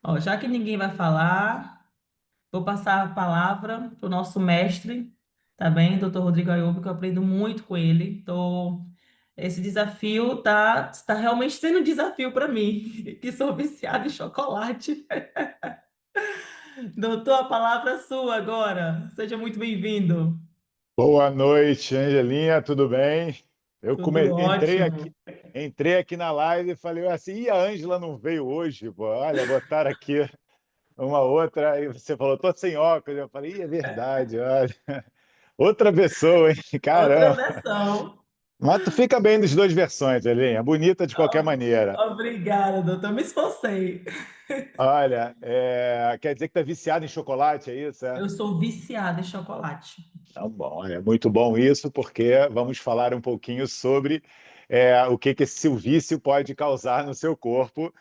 Ó, já que ninguém vai falar, vou passar a palavra para o nosso mestre, tá bem? Doutor Rodrigo Ayuba, que eu aprendo muito com ele. Esse desafio tá realmente sendo um desafio para mim, que sou viciada em chocolate. Doutor, a palavra é sua agora. Seja muito bem-vindo. Boa noite, Angelinha, tudo bem? Tudo Entrei aqui, ótimo. entrei aqui na live e falei assim, e a Ângela não veio hoje, pô? Olha, botaram aqui uma outra, aí você falou, tô sem óculos, eu falei, é verdade, olha, outra pessoa, hein? Outra Caramba, versão. mas tu fica bem das duas versões, Angelinha, bonita de qualquer maneira. Obrigada, doutor. Me esforcei. Olha, quer dizer que tá viciado em chocolate, é isso, é? Eu sou viciada em chocolate. Tá bom, é muito bom isso, porque vamos falar um pouquinho sobre o que que esse vício pode causar no seu corpo,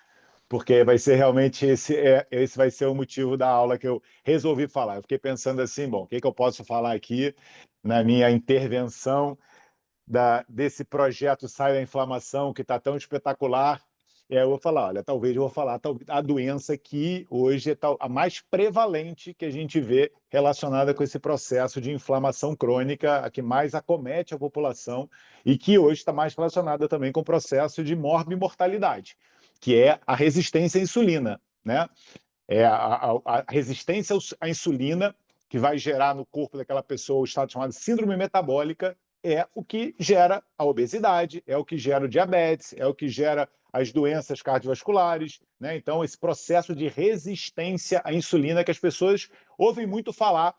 porque vai ser realmente esse vai ser o motivo da aula que eu resolvi falar. Eu fiquei pensando assim, bom, o que que eu posso falar aqui na minha intervenção desse projeto Sai da Inflamação, que está tão espetacular. E aí eu vou falar, olha, talvez eu vou falar a doença que hoje é a mais prevalente que a gente vê relacionada com esse processo de inflamação crônica, a que mais acomete a população e que hoje está mais relacionada também com o processo de morbimortalidade, que é a resistência à insulina, né? É a resistência à insulina que vai gerar no corpo daquela pessoa o estado chamado síndrome metabólica, é o que gera a obesidade, é o que gera o diabetes, é o que gera as doenças cardiovasculares, né? Então, esse processo de resistência à insulina que as pessoas ouvem muito falar,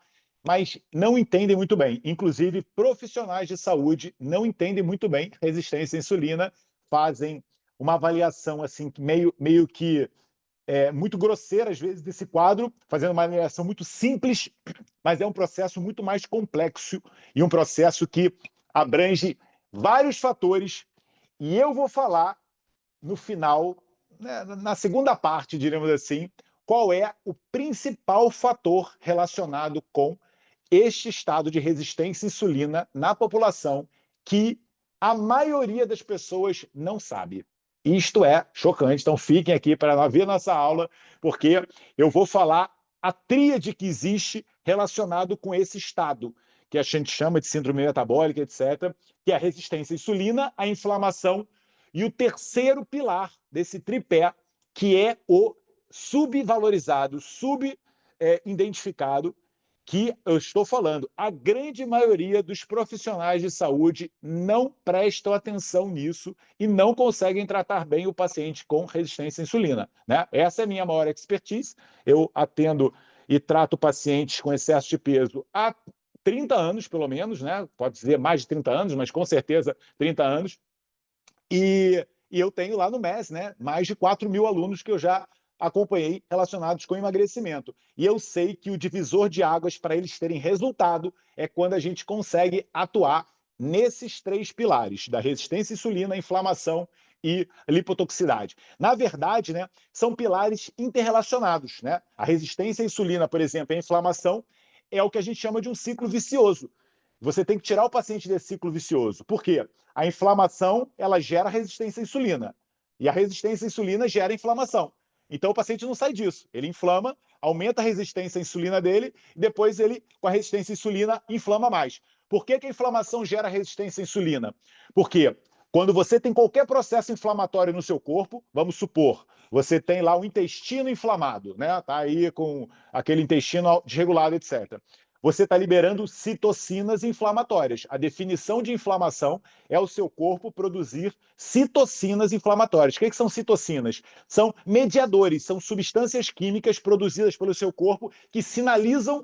mas não entendem muito bem. Inclusive, profissionais de saúde não entendem muito bem resistência à insulina, fazem uma avaliação assim meio que muito grosseira, às vezes, desse quadro, fazendo uma avaliação muito simples, mas é um processo muito mais complexo e um processo que abrange vários fatores. E eu vou falar no final, né, na segunda parte, diremos assim, qual é o principal fator relacionado com este estado de resistência à insulina na população que a maioria das pessoas não sabe. Isto é chocante, então fiquem aqui para ver nossa aula, porque eu vou falar a tríade que existe relacionado com esse estado, que a gente chama de síndrome metabólica, etc., que é a resistência à insulina, a inflamação e o terceiro pilar desse tripé, que é o subvalorizado, subidentificado, que eu estou falando, a grande maioria dos profissionais de saúde não prestam atenção nisso e não conseguem tratar bem o paciente com resistência à insulina, né? Essa é a minha maior expertise. Eu atendo e trato pacientes com excesso de peso há 30 anos, pelo menos, né? Pode dizer mais de 30 anos, mas com certeza 30 anos. E eu tenho lá no MES, né, mais de 4.000 alunos que eu já acompanhei relacionados com emagrecimento. E eu sei que o divisor de águas para eles terem resultado é quando a gente consegue atuar nesses três pilares, da resistência à insulina, inflamação e lipotoxicidade. Na verdade, né, são pilares interrelacionados. Né? A resistência à insulina, por exemplo, e a inflamação é o que a gente chama de um ciclo vicioso. Você tem que tirar o paciente desse ciclo vicioso. Por quê? A inflamação, ela gera resistência à insulina. E a resistência à insulina gera inflamação. Então o paciente não sai disso. Ele inflama, aumenta a resistência à insulina dele, e depois ele, com a resistência à insulina, inflama mais. Por que a inflamação gera resistência à insulina? Porque quando você tem qualquer processo inflamatório no seu corpo, vamos supor, você tem lá o intestino inflamado, né? Tá aí com aquele intestino desregulado, etc. Você está liberando citocinas inflamatórias. A definição de inflamação é o seu corpo produzir citocinas inflamatórias. O que são citocinas? São mediadores, são substâncias químicas produzidas pelo seu corpo que sinalizam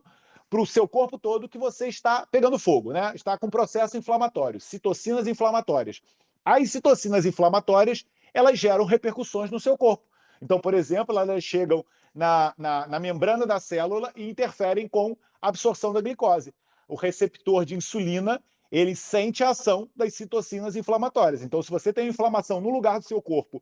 para o seu corpo todo que você está pegando fogo, né? Está com processo inflamatório, citocinas inflamatórias. As citocinas inflamatórias, elas geram repercussões no seu corpo. Então, por exemplo, elas chegam na membrana da célula e interferem com a absorção da glicose. O receptor de insulina, ele sente a ação das citocinas inflamatórias. Então, se você tem inflamação no lugar do seu corpo,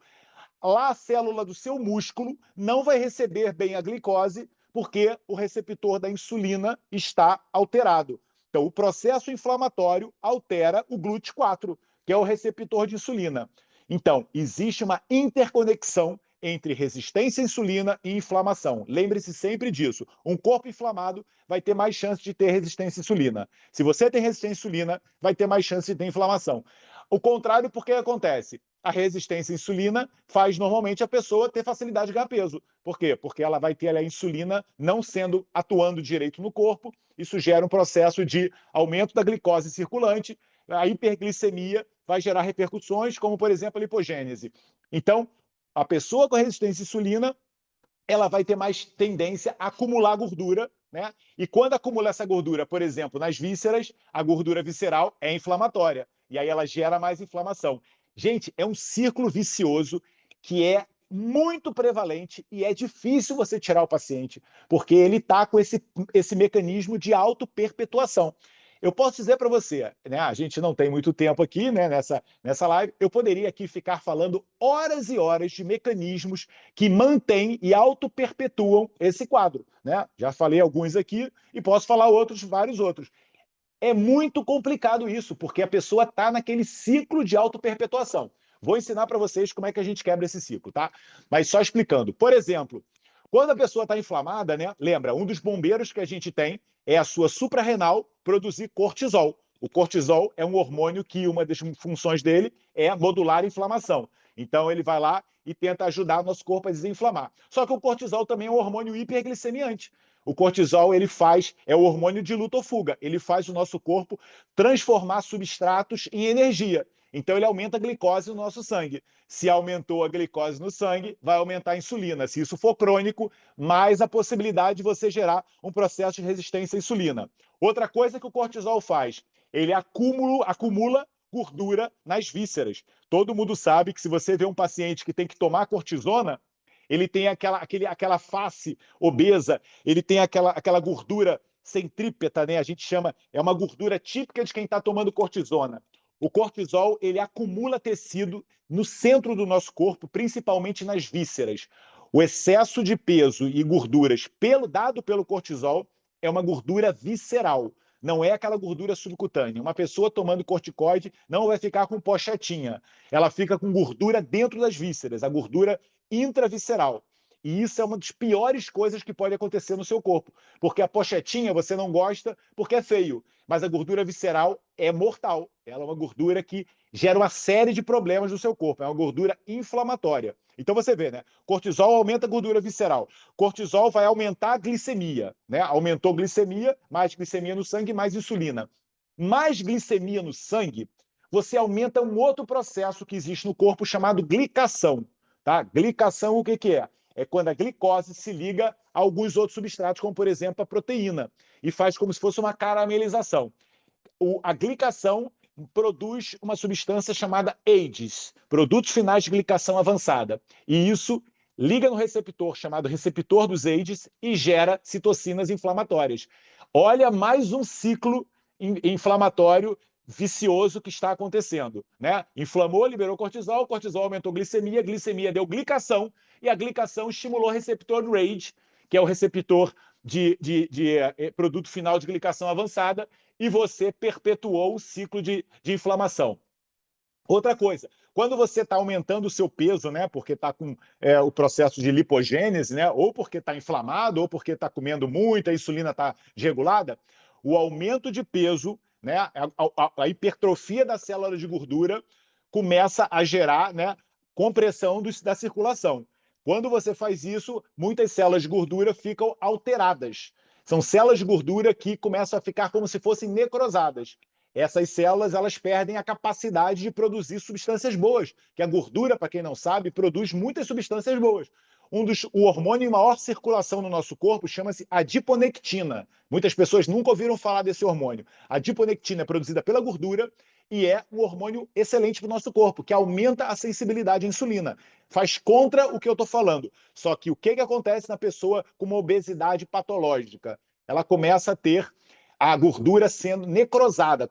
lá a célula do seu músculo não vai receber bem a glicose porque o receptor da insulina está alterado. Então, o processo inflamatório altera o GLUT4, que é o receptor de insulina. Então, existe uma interconexão entre resistência à insulina e inflamação. Lembre-se sempre disso. Um corpo inflamado vai ter mais chance de ter resistência à insulina. Se você tem resistência à insulina, vai ter mais chance de ter inflamação. O contrário, por que acontece? A resistência à insulina faz normalmente a pessoa ter facilidade de ganhar peso. Por quê? Porque ela vai ter a insulina não sendo atuando direito no corpo. Isso gera um processo de aumento da glicose circulante. A hiperglicemia vai gerar repercussões, como, por exemplo, a lipogênese. Então, a pessoa com resistência à insulina, ela vai ter mais tendência a acumular gordura, né? E quando acumula essa gordura, por exemplo, nas vísceras, a gordura visceral é inflamatória. E aí ela gera mais inflamação. Gente, é um círculo vicioso que é muito prevalente e é difícil você tirar o paciente, porque ele está com esse mecanismo de autoperpetuação. Eu posso dizer para você, né? A gente não tem muito tempo aqui, né, nessa live. Eu poderia aqui ficar falando horas e horas de mecanismos que mantêm e auto-perpetuam esse quadro, né? Já falei alguns aqui e posso falar outros, vários outros. É muito complicado isso, porque a pessoa está naquele ciclo de auto-perpetuação. Vou ensinar para vocês como é que a gente quebra esse ciclo, tá? Mas só explicando. Por exemplo, quando a pessoa está inflamada, né? Lembra, um dos bombeiros que a gente tem é a sua suprarrenal produzir cortisol. O cortisol é um hormônio que uma das funções dele é modular a inflamação. Então ele vai lá e tenta ajudar o nosso corpo a desinflamar. Só que o cortisol também é um hormônio hiperglicemiante. O cortisol é o hormônio de luta ou fuga. Ele faz o nosso corpo transformar substratos em energia. Então ele aumenta a glicose no nosso sangue. Se aumentou a glicose no sangue, vai aumentar a insulina. Se isso for crônico, mais a possibilidade de você gerar um processo de resistência à insulina. Outra coisa que o cortisol faz, ele acumula gordura nas vísceras. Todo mundo sabe que se você vê um paciente que tem que tomar cortisona, ele tem aquela face obesa, ele tem aquela gordura centrípeta, né? A gente chama, é uma gordura típica de quem está tomando cortisona. O cortisol, ele acumula tecido no centro do nosso corpo, principalmente nas vísceras. O excesso de peso e gorduras dado pelo cortisol é uma gordura visceral, não é aquela gordura subcutânea. Uma pessoa tomando corticoide não vai ficar com pochetinha, ela fica com gordura dentro das vísceras, a gordura intravisceral. E isso é uma das piores coisas que pode acontecer no seu corpo, porque a pochetinha você não gosta porque é feio, mas a gordura visceral é mortal. Ela é uma gordura que gera uma série de problemas no seu corpo, é uma gordura inflamatória. Então você vê, né? Cortisol aumenta a gordura visceral. Cortisol vai aumentar a glicemia, né? Aumentou a glicemia, mais glicemia no sangue, mais insulina. Mais glicemia no sangue, você aumenta um outro processo que existe no corpo chamado glicação. Tá? Glicação, o que é? É quando a glicose se liga a alguns outros substratos, como, por exemplo, a proteína, e faz como se fosse uma caramelização. A glicação produz uma substância chamada AGEs, produtos finais de glicação avançada. E isso liga no receptor chamado receptor dos AGEs e gera citocinas inflamatórias. Olha mais um ciclo inflamatório vicioso que está acontecendo, né? Inflamou, liberou cortisol, cortisol aumentou glicemia deu glicação, e a glicação estimulou o receptor RAGE, que é o receptor de produto final de glicação avançada, e você perpetuou o ciclo de inflamação. Outra coisa, quando você está aumentando o seu peso, né, porque está com o processo de lipogênese, né, ou porque está inflamado, ou porque está comendo muito, a insulina está desregulada, o aumento de peso, né, a hipertrofia da célula de gordura começa a gerar, né, compressão da circulação. Quando você faz isso, muitas células de gordura ficam alteradas. São células de gordura que começam a ficar como se fossem necrosadas. Essas células elas perdem a capacidade de produzir substâncias boas, que a gordura, para quem não sabe, produz muitas substâncias boas. O hormônio em maior circulação no nosso corpo chama-se adiponectina. Muitas pessoas nunca ouviram falar desse hormônio. A adiponectina é produzida pela gordura e é um hormônio excelente para o nosso corpo, que aumenta a sensibilidade à insulina. Faz contra o que eu estou falando. Só que o que acontece na pessoa com uma obesidade patológica? Ela começa a ter a gordura sendo necrosada,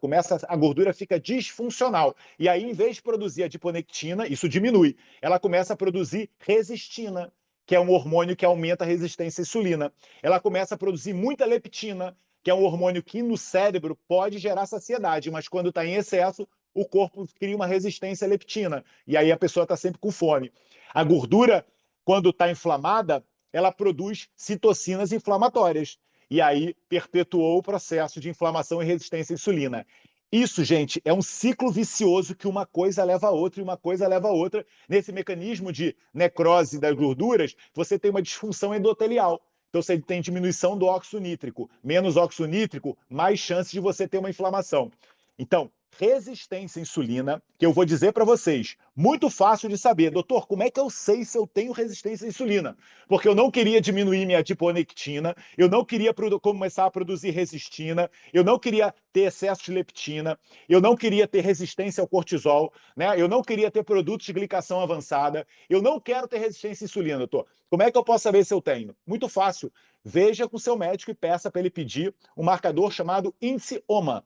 a gordura fica disfuncional. E aí, em vez de produzir adiponectina, isso diminui. Ela começa a produzir resistina, que é um hormônio que aumenta a resistência à insulina. Ela começa a produzir muita leptina, que é um hormônio que no cérebro pode gerar saciedade, mas quando está em excesso, o corpo cria uma resistência à leptina. E aí a pessoa está sempre com fome. A gordura quando está inflamada, ela produz citocinas inflamatórias. E aí perpetuou o processo de inflamação e resistência à insulina. Isso, gente, é um ciclo vicioso que uma coisa leva a outra e uma coisa leva a outra. Nesse mecanismo de necrose das gorduras, você tem uma disfunção endotelial. Então, você tem diminuição do óxido nítrico. Menos óxido nítrico, mais chance de você ter uma inflamação. Então, resistência à insulina, que eu vou dizer para vocês, muito fácil de saber. Doutor, como é que eu sei se eu tenho resistência à insulina? Porque eu não queria diminuir minha adiponectina, eu não queria começar a produzir resistina, eu não queria ter excesso de leptina, eu não queria ter resistência ao cortisol, né? Eu não queria ter produtos de glicação avançada, eu não quero ter resistência à insulina, doutor. Como é que eu posso saber se eu tenho? Muito fácil. Veja com o seu médico e peça para ele pedir um marcador chamado índice OMA.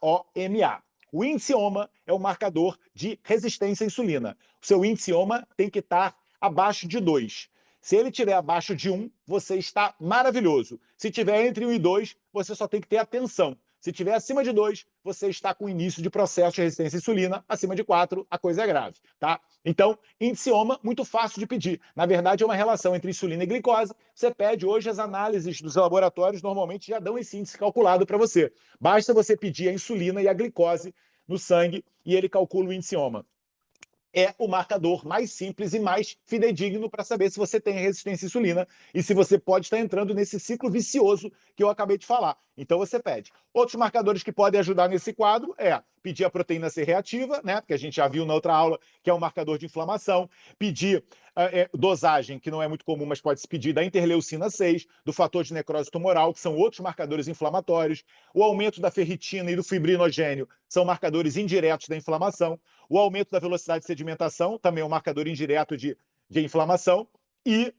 HOMA. O índice OMA é o marcador de resistência à insulina. O seu índice OMA tem que estar abaixo de 2. Se ele estiver abaixo de 1, você está maravilhoso. Se estiver entre 1 e 2, você só tem que ter atenção. Se estiver acima de 2, você está com início de processo de resistência à insulina. Acima de 4, a coisa é grave, tá? Então, índice OMA, muito fácil de pedir. Na verdade, é uma relação entre insulina e glicose. Você pede hoje, as análises dos laboratórios normalmente já dão esse índice calculado para você. Basta você pedir a insulina e a glicose no sangue e ele calcula o índice OMA. É o marcador mais simples e mais fidedigno para saber se você tem resistência à insulina e se você pode estar entrando nesse ciclo vicioso que eu acabei de falar. Então você pede. Outros marcadores que podem ajudar nesse quadro é pedir a proteína C reativa, né? Porque a gente já viu na outra aula que é um marcador de inflamação, pedir dosagem, que não é muito comum, mas pode se pedir da interleucina 6, do fator de necrose tumoral, que são outros marcadores inflamatórios, o aumento da ferritina e do fibrinogênio são marcadores indiretos da inflamação, o aumento da velocidade de sedimentação também é um marcador indireto de inflamação, e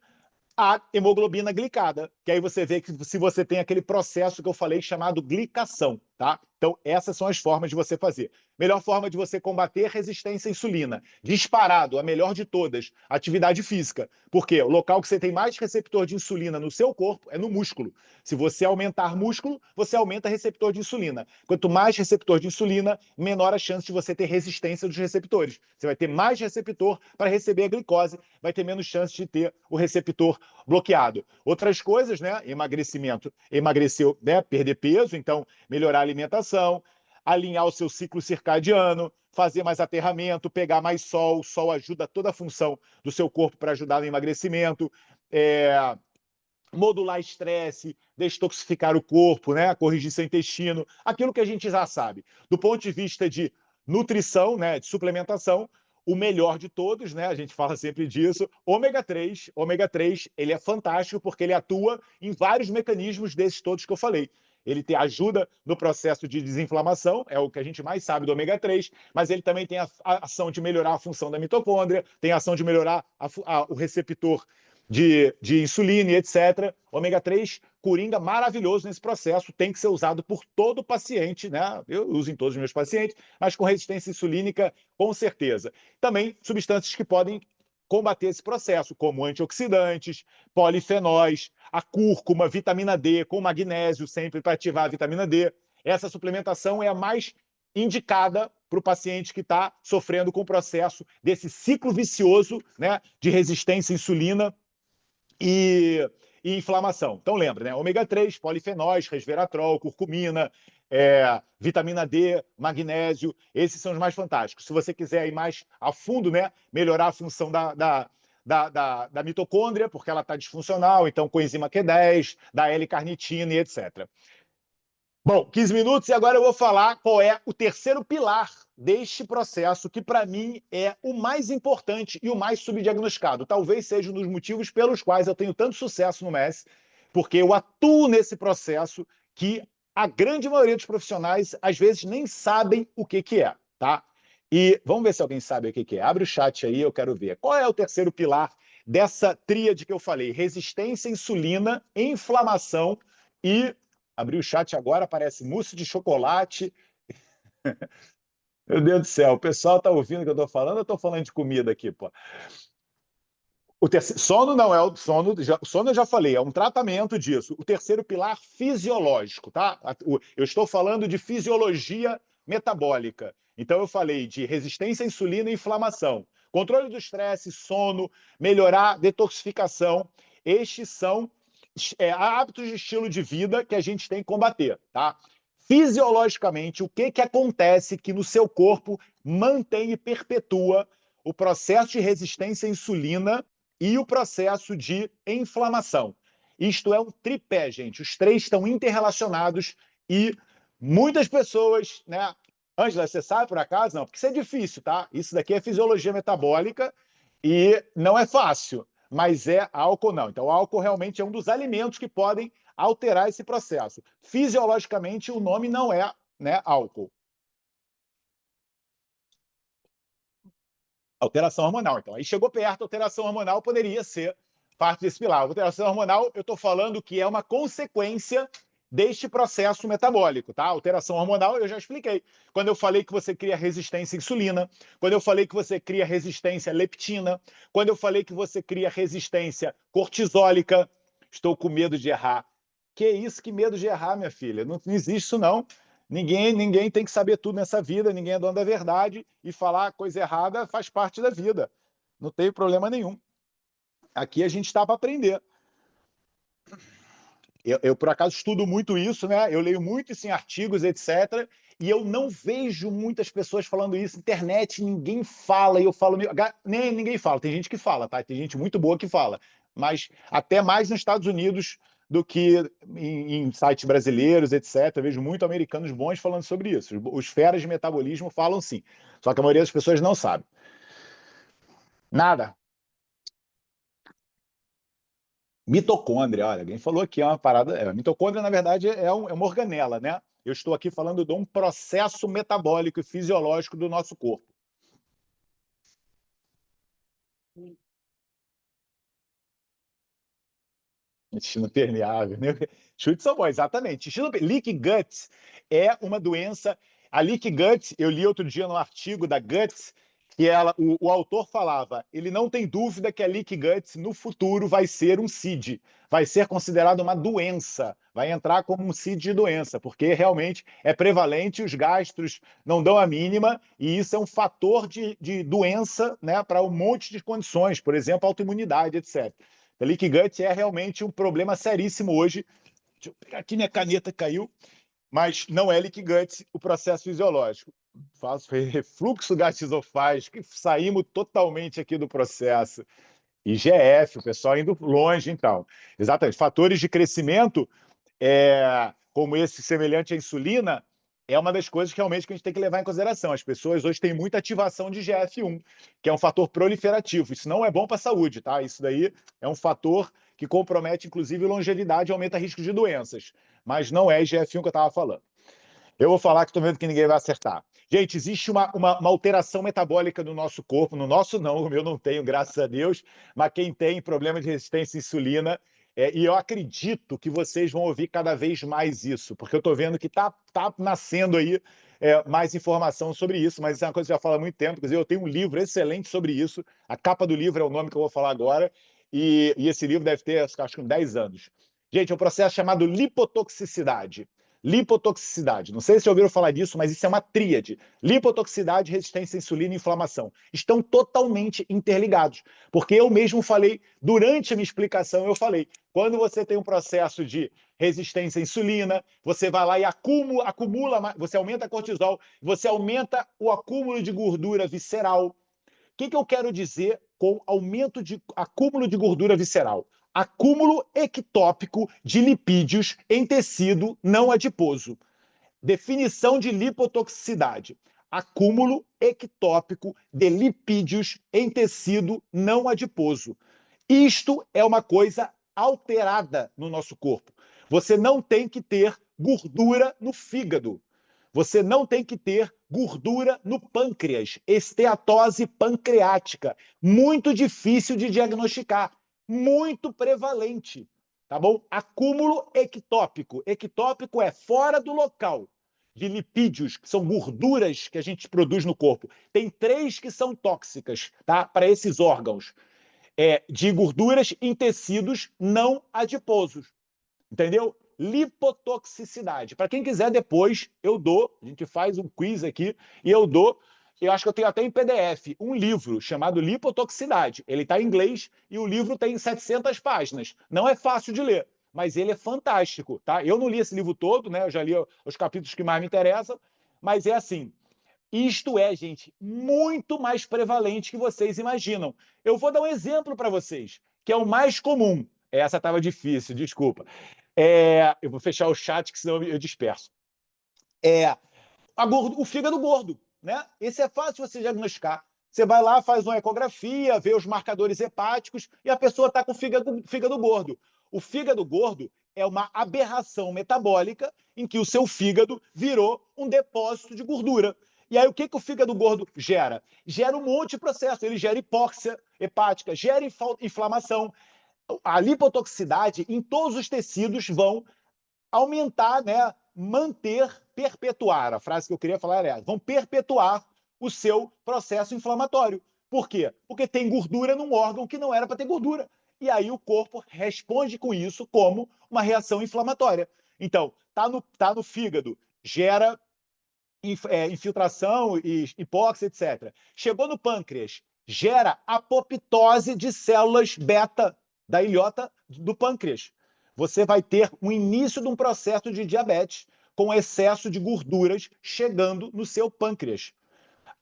a hemoglobina glicada, que aí você vê que se você tem aquele processo que eu falei chamado glicação, tá? Então, essas são as formas de você fazer. Melhor forma de você combater resistência à insulina. Disparado, a melhor de todas, atividade física. Porque o local que você tem mais receptor de insulina no seu corpo é no músculo. Se você aumentar músculo, você aumenta receptor de insulina. Quanto mais receptor de insulina, menor a chance de você ter resistência dos receptores. Você vai ter mais receptor para receber a glicose, vai ter menos chance de ter o receptor bloqueado. Outras coisas, né? Emagrecimento. Emagreceu, né? Perder peso, então melhorar a alimentação, alinhar o seu ciclo circadiano, fazer mais aterramento, pegar mais sol. O sol ajuda toda a função do seu corpo para ajudar no emagrecimento. Modular estresse, detoxificar o corpo, né? Corrigir seu intestino, aquilo que a gente já sabe. Do ponto de vista de nutrição, né? De suplementação, o melhor de todos, né? A gente fala sempre disso, ômega 3. Ômega 3, ele é fantástico porque ele atua em vários mecanismos desses todos que eu falei. Ele te ajuda no processo de desinflamação, é o que a gente mais sabe do ômega 3, mas ele também tem a ação de melhorar a função da mitocôndria, tem a ação de melhorar o receptor de insulina e etc. Ômega 3, coringa maravilhoso nesse processo, tem que ser usado por todo paciente, né? Eu uso em todos os meus pacientes, mas com resistência insulínica, com certeza. Também substâncias que podem combater esse processo, como antioxidantes, polifenóis, a cúrcuma, vitamina D, com magnésio, sempre para ativar a vitamina D. Essa suplementação é a mais indicada para o paciente que está sofrendo com o processo desse ciclo vicioso, né, de resistência à insulina e inflamação. Então lembra, né? Ômega 3, polifenóis, resveratrol, curcumina, vitamina D, magnésio, esses são os mais fantásticos. Se você quiser ir mais a fundo, né, melhorar a função da mitocôndria, porque ela está disfuncional, então coenzima Q10, da L-carnitina e etc. Bom, 15 minutos e agora eu vou falar qual é o terceiro pilar deste processo, que para mim é o mais importante e o mais subdiagnosticado. Talvez seja um dos motivos pelos quais eu tenho tanto sucesso no MES, porque eu atuo nesse processo que a grande maioria dos profissionais às vezes nem sabem o que é, tá? E vamos ver se alguém sabe o que é. Abre o chat aí, eu quero ver. Qual é o terceiro pilar dessa tríade que eu falei? Resistência à insulina, inflamação e... Abri o chat agora, aparece mousse de chocolate. Meu Deus do céu, o pessoal está ouvindo o que eu estou falando ou eu estou falando de comida aqui, pô? Sono não é o sono, sono eu já falei, é um tratamento disso. O terceiro pilar fisiológico, tá? Eu estou falando de fisiologia metabólica. Então, eu falei de resistência à insulina e inflamação. Controle do estresse, sono, melhorar detoxificação. Estes são hábitos de estilo de vida que a gente tem que combater, tá? Fisiologicamente, o que acontece que no seu corpo mantém e perpetua o processo de resistência à insulina e o processo de inflamação? Isto é um tripé, gente. Os três estão interrelacionados e muitas pessoas, né? Ângela, você sabe por acaso? Não, porque isso é difícil, tá? Isso daqui é fisiologia metabólica e não é fácil, mas é álcool não. Então, o álcool realmente é um dos alimentos que podem alterar esse processo. Fisiologicamente, o nome não é, né, álcool. Alteração hormonal. Então, aí chegou perto, alteração hormonal poderia ser parte desse pilar. Alteração hormonal, eu estou falando que é uma consequência deste processo metabólico, tá? Alteração hormonal, eu já expliquei. Quando eu falei que você cria resistência à insulina, quando eu falei que você cria resistência à leptina, quando eu falei que você cria resistência cortisólica, estou com medo de errar. Que isso, que medo de errar, minha filha? Não existe isso, não. Ninguém tem que saber tudo nessa vida, ninguém é dono da verdade, e falar coisa errada faz parte da vida. Não tem problema nenhum. Aqui a gente está para aprender. Eu, por acaso, estudo muito isso, né? Eu leio muito isso em artigos, etc. E eu não vejo muitas pessoas falando isso. Internet, ninguém fala. E eu falo, nem ninguém fala. Tem gente que fala, tá? Tem gente muito boa que fala. Mas até mais nos Estados Unidos do que em sites brasileiros, etc. Eu vejo muito americanos bons falando sobre isso. Os feras de metabolismo falam sim. Só que a maioria das pessoas não sabe. Nada. Mitocôndria, olha, alguém falou aqui, é uma parada. Mitocôndria, na verdade, é uma organela, né? Eu estou aqui falando de um processo metabólico e fisiológico do nosso corpo. Intestino permeável, né? Chutes são bons, exatamente. Leaky gut é uma doença. A leaky gut, eu li outro dia no artigo da Guts, que o autor falava, ele não tem dúvida que a leaky gut no futuro vai ser um CID, vai ser considerado uma doença, vai entrar como um CID de doença, porque realmente é prevalente, os gastros não dão a mínima, e isso é um fator de doença, né, para um monte de condições, por exemplo, autoimunidade, etc. A leaky gut é realmente um problema seríssimo hoje. Deixa eu pegar aqui, minha caneta caiu, mas não é leaky gut o processo fisiológico. Faço refluxo gastroesofágico, saímos totalmente aqui do processo. IGF, o pessoal indo longe, então. Exatamente. Fatores de crescimento, como esse semelhante à insulina, é uma das coisas que realmente que a gente tem que levar em consideração. As pessoas hoje têm muita ativação de IGF-1, que é um fator proliferativo. Isso não é bom para a saúde, tá? Isso daí é um fator que compromete, inclusive, longevidade e aumenta risco de doenças. Mas não é IGF-1 que eu estava falando. Eu vou falar que estou vendo que ninguém vai acertar. Gente, existe uma alteração metabólica no nosso corpo, no nosso não, o meu não tenho, graças a Deus, mas quem tem problema de resistência à insulina, e eu acredito que vocês vão ouvir cada vez mais isso, porque eu estou vendo que tá nascendo aí mais informação sobre isso, mas isso é uma coisa que já fala há muito tempo. Quer dizer, eu tenho um livro excelente sobre isso, a capa do livro é o nome que eu vou falar agora, e esse livro deve ter, acho que uns 10 anos. Gente, é um processo chamado lipotoxicidade. Lipotoxicidade. Não sei se já ouviram falar disso, mas isso é uma tríade. Lipotoxicidade, resistência à insulina e inflamação. Estão totalmente interligados. Porque eu mesmo falei, durante a minha explicação, eu falei, quando você tem um processo de resistência à insulina, você vai lá e acumula, você aumenta a cortisol, você aumenta o acúmulo de gordura visceral. O que eu quero dizer com aumento de acúmulo de gordura visceral? Acúmulo ectópico de lipídios em tecido não adiposo. Definição de lipotoxicidade: acúmulo ectópico de lipídios em tecido não adiposo. Isto é uma coisa alterada no nosso corpo. Você não tem que ter gordura no fígado. Você não tem que ter gordura no pâncreas, esteatose pancreática, muito difícil de diagnosticar, muito prevalente, tá bom? Acúmulo ectópico. Ectópico é fora do local de lipídios, que são gorduras que a gente produz no corpo. Tem 3 que são tóxicas, tá? Para esses órgãos. De gorduras em tecidos não adiposos. Entendeu? lipotoxicidade. Para quem quiser depois, eu dou, a gente faz um quiz aqui e eu dou, eu acho que eu tenho até em PDF, um livro chamado Lipotoxicidade. Ele está em inglês e o livro tem 700 páginas. Não é fácil de ler, mas ele é fantástico, tá? Eu não li esse livro todo, né? Eu já li os capítulos que mais me interessam, mas é assim, isto é, gente, muito mais prevalente que vocês imaginam. Eu vou dar um exemplo para vocês, que é o mais comum. Essa estava difícil, desculpa. Eu vou fechar o chat, que senão eu disperso. O fígado gordo, né? Esse é fácil você diagnosticar. Você vai lá, faz uma ecografia, vê os marcadores hepáticos e a pessoa está com fígado gordo. O fígado gordo é uma aberração metabólica em que o seu fígado virou um depósito de gordura. E aí, o que o fígado gordo gera? Gera um monte de processo. Ele gera hipóxia hepática, gera inflamação. A lipotoxicidade em todos os tecidos vão aumentar, né, manter, perpetuar, a frase que eu queria falar é, vão perpetuar o seu processo inflamatório. Por quê? Porque tem gordura num órgão que não era para ter gordura. E aí o corpo responde com isso como uma reação inflamatória. Então, tá no fígado, gera infiltração, hipóxia, etc. Chegou no pâncreas, gera apoptose de células beta da ilhota do pâncreas. Você vai ter um início de um processo de diabetes com excesso de gorduras chegando no seu pâncreas.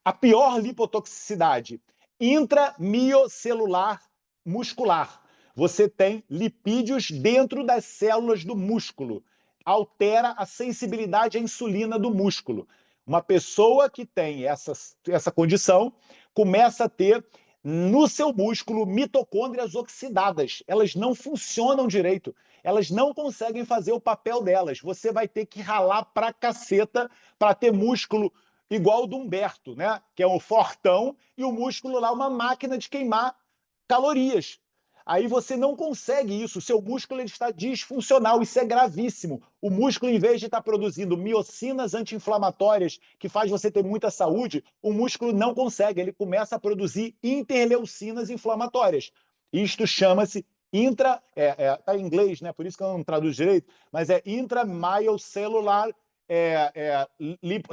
A pior lipotoxicidade, intramiocelular muscular. Você tem lipídios dentro das células do músculo. Altera a sensibilidade à insulina do músculo. Uma pessoa que tem essa condição começa a ter no seu músculo mitocôndrias oxidadas. Elas não funcionam direito. Elas não conseguem fazer o papel delas. Você vai ter que ralar pra caceta para ter músculo igual o do Humberto, né? Que é um fortão, e o músculo lá, uma máquina de queimar calorias. Aí você não consegue isso, o seu músculo ele está disfuncional, isso é gravíssimo. O músculo, em vez de estar produzindo miocinas anti-inflamatórias, que faz você ter muita saúde, o músculo não consegue, ele começa a produzir interleucinas inflamatórias. Isto chama-se tá em inglês, né? Por isso que eu não traduzo direito, mas é intramyocellular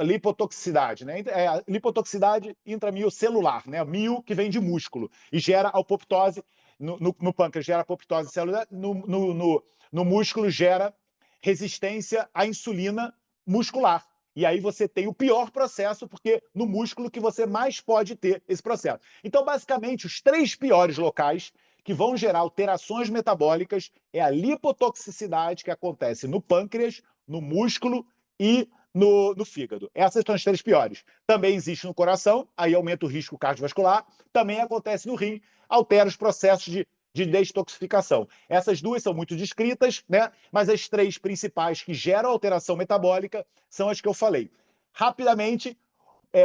lipotoxicidade, né? Lipotoxicidade intramiocelular, né? Mio que vem de músculo e gera apoptose no pâncreas, gera apoptose celular, no músculo gera resistência à insulina muscular. E aí você tem o pior processo, porque no músculo que você mais pode ter esse processo. Então, basicamente, os 3 piores locais que vão gerar alterações metabólicas é a lipotoxicidade que acontece no pâncreas, no músculo e no fígado. Essas são as 3 piores. Também existe no coração, aí aumenta o risco cardiovascular. Também acontece no rim, altera os processos de detoxificação. Essas 2 são muito descritas, né? Mas as 3 principais que geram alteração metabólica são as que eu falei. Rapidamente,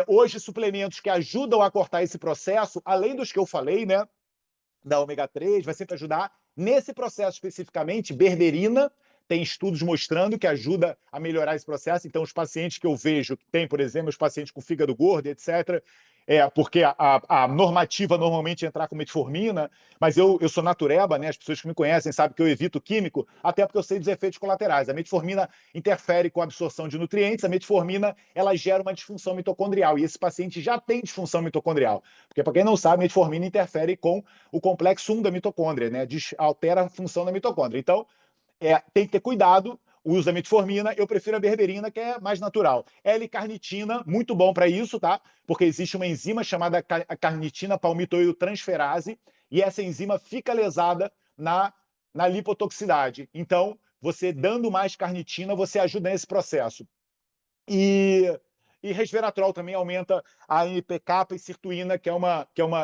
hoje suplementos que ajudam a cortar esse processo, além dos que eu falei, né? Da ômega 3, vai sempre ajudar. Nesse processo especificamente, berberina, tem estudos mostrando que ajuda a melhorar esse processo. Então, os pacientes que eu vejo que tem, por exemplo, os pacientes com fígado gordo, etc., porque a normativa normalmente é entrar com metformina, mas eu sou natureba, né? As pessoas que me conhecem sabem que eu evito químico, até porque eu sei dos efeitos colaterais. A metformina interfere com a absorção de nutrientes, a metformina ela gera uma disfunção mitocondrial, e esse paciente já tem disfunção mitocondrial. Porque, para quem não sabe, a metformina interfere com o complexo 1 da mitocôndria, né? Altera a função da mitocôndria. Então, tem que ter cuidado. O uso da metformina, eu prefiro a berberina, que é mais natural. L-carnitina, muito bom para isso, tá? Porque existe uma enzima chamada carnitina palmitoiltransferase, e essa enzima fica lesada na lipotoxicidade. Então, você dando mais carnitina, você ajuda nesse processo. E resveratrol também aumenta a NP-kappa e sirtuína, que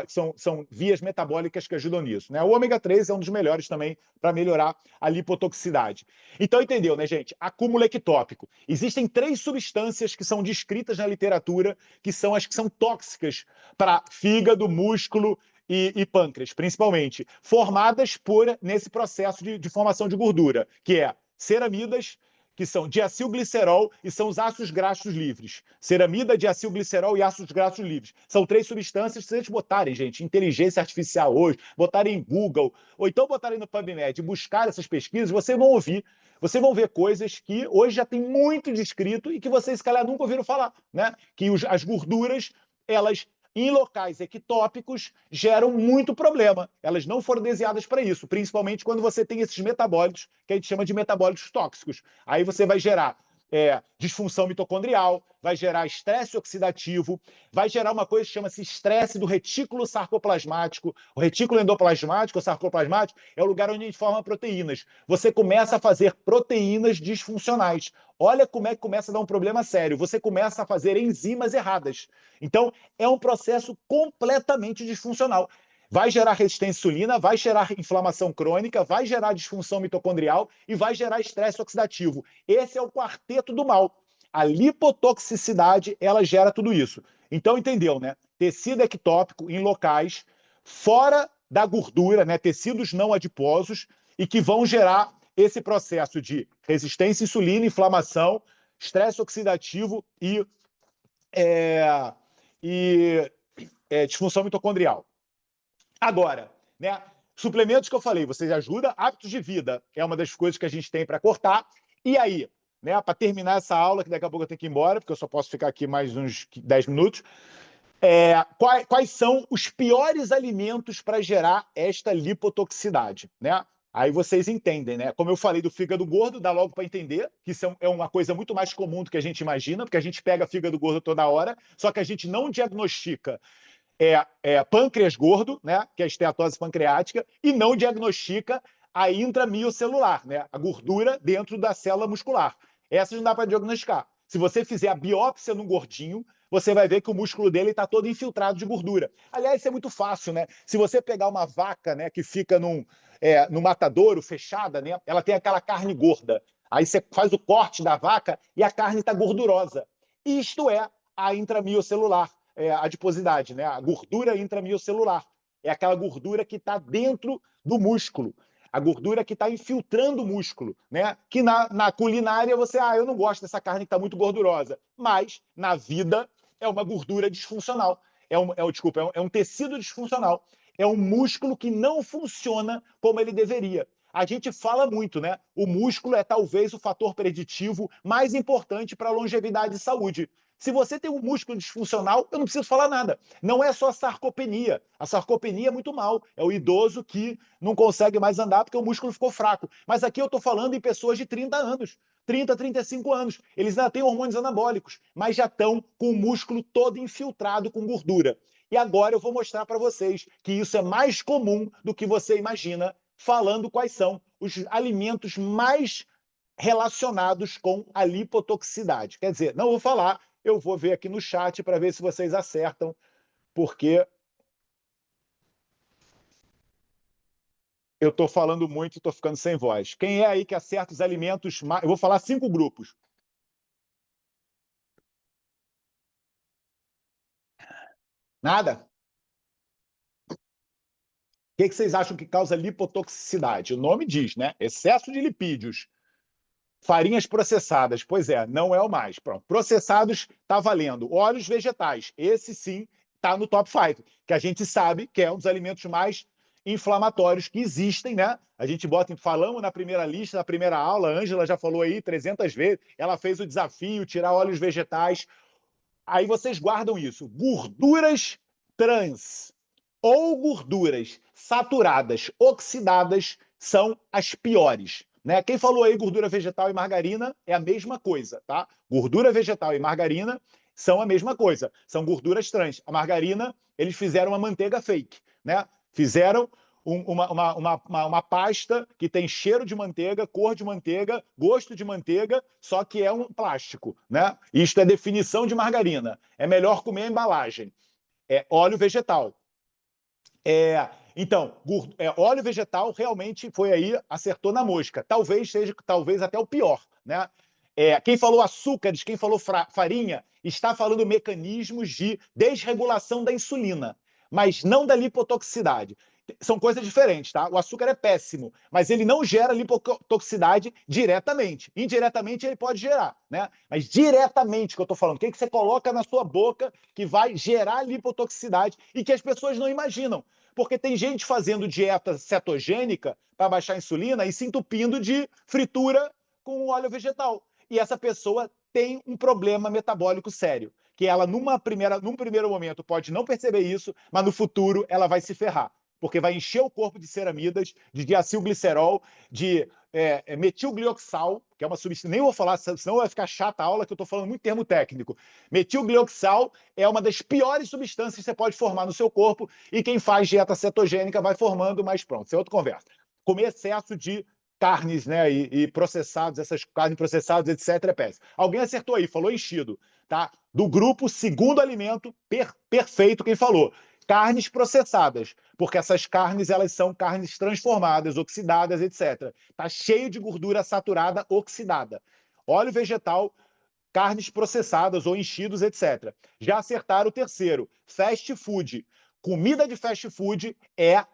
são vias metabólicas que ajudam nisso, né? O ômega 3 é um dos melhores também para melhorar a lipotoxicidade. Então, entendeu, né, gente? Acúmulo ectópico. Existem 3 substâncias que são descritas na literatura, que são as que são tóxicas para fígado, músculo e pâncreas, principalmente, formadas nesse processo de formação de gordura, que é ceramidas, que são diacilglicerol e são os ácidos graxos livres. Ceramida, diacilglicerol e ácidos graxos livres. São 3 substâncias que, se vocês botarem, gente, inteligência artificial hoje, botarem em Google, ou então botarem no PubMed e buscar essas pesquisas, vocês vão ouvir, vocês vão ver coisas que hoje já tem muito descrito e que vocês, se calhar, nunca ouviram falar, né? Que as gorduras, elas em locais ectópicos, geram muito problema. Elas não foram desenhadas para isso, principalmente quando você tem esses metabólitos, que a gente chama de metabólitos tóxicos. Aí você vai gerar disfunção mitocondrial, vai gerar estresse oxidativo, vai gerar uma coisa que chama-se estresse do retículo sarcoplasmático. O retículo endoplasmático, ou sarcoplasmático, é o lugar onde a gente forma proteínas. Você começa a fazer proteínas disfuncionais. Olha como é que começa a dar um problema sério. Você começa a fazer enzimas erradas. Então, é um processo completamente disfuncional. Vai gerar resistência à insulina, vai gerar inflamação crônica, vai gerar disfunção mitocondrial e vai gerar estresse oxidativo. Esse é o quarteto do mal. A lipotoxicidade, ela gera tudo isso. Então, entendeu, né? Tecido ectópico em locais fora da gordura, né? Tecidos não adiposos e que vão gerar esse processo de resistência à insulina, inflamação, estresse oxidativo e disfunção mitocondrial. Agora, né, suplementos que eu falei, vocês ajudam, hábitos de vida é uma das coisas que a gente tem para cortar. E aí, né, para terminar essa aula, que daqui a pouco eu tenho que ir embora, porque eu só posso ficar aqui mais uns 10 minutos, quais são os piores alimentos para gerar esta lipotoxicidade, né? Aí vocês entendem, né? Como eu falei do fígado gordo, dá logo para entender que isso é uma coisa muito mais comum do que a gente imagina, porque a gente pega fígado gordo toda hora, só que a gente não diagnostica pâncreas gordo, né, que é a esteatose pancreática, e não diagnostica a intramiocelular, né, a gordura dentro da célula muscular. Essa não dá para diagnosticar. Se você fizer a biópsia no gordinho, você vai ver que o músculo dele está todo infiltrado de gordura. Aliás, isso é muito fácil, né? Se você pegar uma vaca, né, que fica no matadouro, fechada, né, ela tem aquela carne gorda. Aí você faz o corte da vaca e a carne está gordurosa. Isto é a intramiocelular. Adiposidade, né? A gordura intramiocelular. É aquela gordura que está dentro do músculo. A gordura que está infiltrando o músculo, né? Que na culinária você, eu não gosto dessa carne que está muito gordurosa. Mas, na vida, é uma gordura disfuncional. É um tecido disfuncional. É um músculo que não funciona como ele deveria. A gente fala muito, né? O músculo é talvez o fator preditivo mais importante para a longevidade e saúde. Se você tem um músculo disfuncional, eu não preciso falar nada. Não é só a sarcopenia. A sarcopenia é muito mal. É o idoso que não consegue mais andar porque o músculo ficou fraco. Mas aqui eu estou falando em pessoas de 30 anos, 30, 35 anos. Eles ainda têm hormônios anabólicos, mas já estão com o músculo todo infiltrado com gordura. E agora eu vou mostrar para vocês que isso é mais comum do que você imagina, falando quais são os alimentos mais relacionados com a lipotoxicidade. Quer dizer, não vou falar, eu vou ver aqui no chat para ver se vocês acertam, porque eu estou falando muito e estou ficando sem voz. Quem é aí que acerta os alimentos mais... Eu vou falar 5 grupos. Nada? O que vocês acham que causa lipotoxicidade? O nome diz, né? Excesso de lipídios. Farinhas processadas, pois é, não é o mais. Pronto. Processados está valendo. Óleos vegetais, esse sim está no top 5, que a gente sabe que é um dos alimentos mais inflamatórios que existem, né? A gente falamos na primeira lista, na primeira aula, a Ângela já falou aí 300 vezes, ela fez o desafio, tirar óleos vegetais. Aí vocês guardam isso. Gorduras trans ou gorduras saturadas, oxidadas, são as piores. Né? Quem falou aí gordura vegetal e margarina é a mesma coisa, tá? Gordura vegetal e margarina são a mesma coisa, são gorduras trans. A margarina, eles fizeram uma manteiga fake, né? Fizeram uma pasta que tem cheiro de manteiga, cor de manteiga, gosto de manteiga, só que é um plástico, né? Isto é definição de margarina. É melhor comer a embalagem. É óleo vegetal. Então, óleo vegetal realmente foi aí, acertou na mosca. Talvez seja, talvez até o pior, né? Quem falou açúcares, quem falou farinha, está falando mecanismos de desregulação da insulina, mas não da lipotoxicidade. são coisas diferentes, tá? O açúcar é péssimo, mas ele não gera lipotoxicidade diretamente. Indiretamente ele pode gerar, né? Mas diretamente que eu tô falando, o que você coloca na sua boca que vai gerar lipotoxicidade e que as pessoas não imaginam. Porque tem gente fazendo dieta cetogênica para baixar a insulina e se entupindo de fritura com óleo vegetal. E essa pessoa tem um problema metabólico sério, que ela num primeiro momento pode não perceber isso, mas no futuro ela vai se ferrar, porque vai encher o corpo de ceramidas, de diacilglicerol, de metilglioxal, que é uma substância, nem vou falar, senão vai ficar chata a aula, que eu estou falando muito termo técnico. Metilglioxal é uma das piores substâncias que você pode formar no seu corpo, e quem faz dieta cetogênica vai formando, mais pronto, isso é outra conversa. Comer excesso de carnes, né, e processados, essas carnes processadas, etc, é péssimo. Alguém acertou aí, falou enchido, tá? Do grupo, segundo alimento, perfeito quem falou. Carnes processadas, porque essas carnes elas são carnes transformadas, oxidadas, etc. Tá cheio de gordura saturada oxidada. Óleo vegetal, carnes processadas ou enchidos, etc. Já acertaram o terceiro, fast food. Comida de fast food é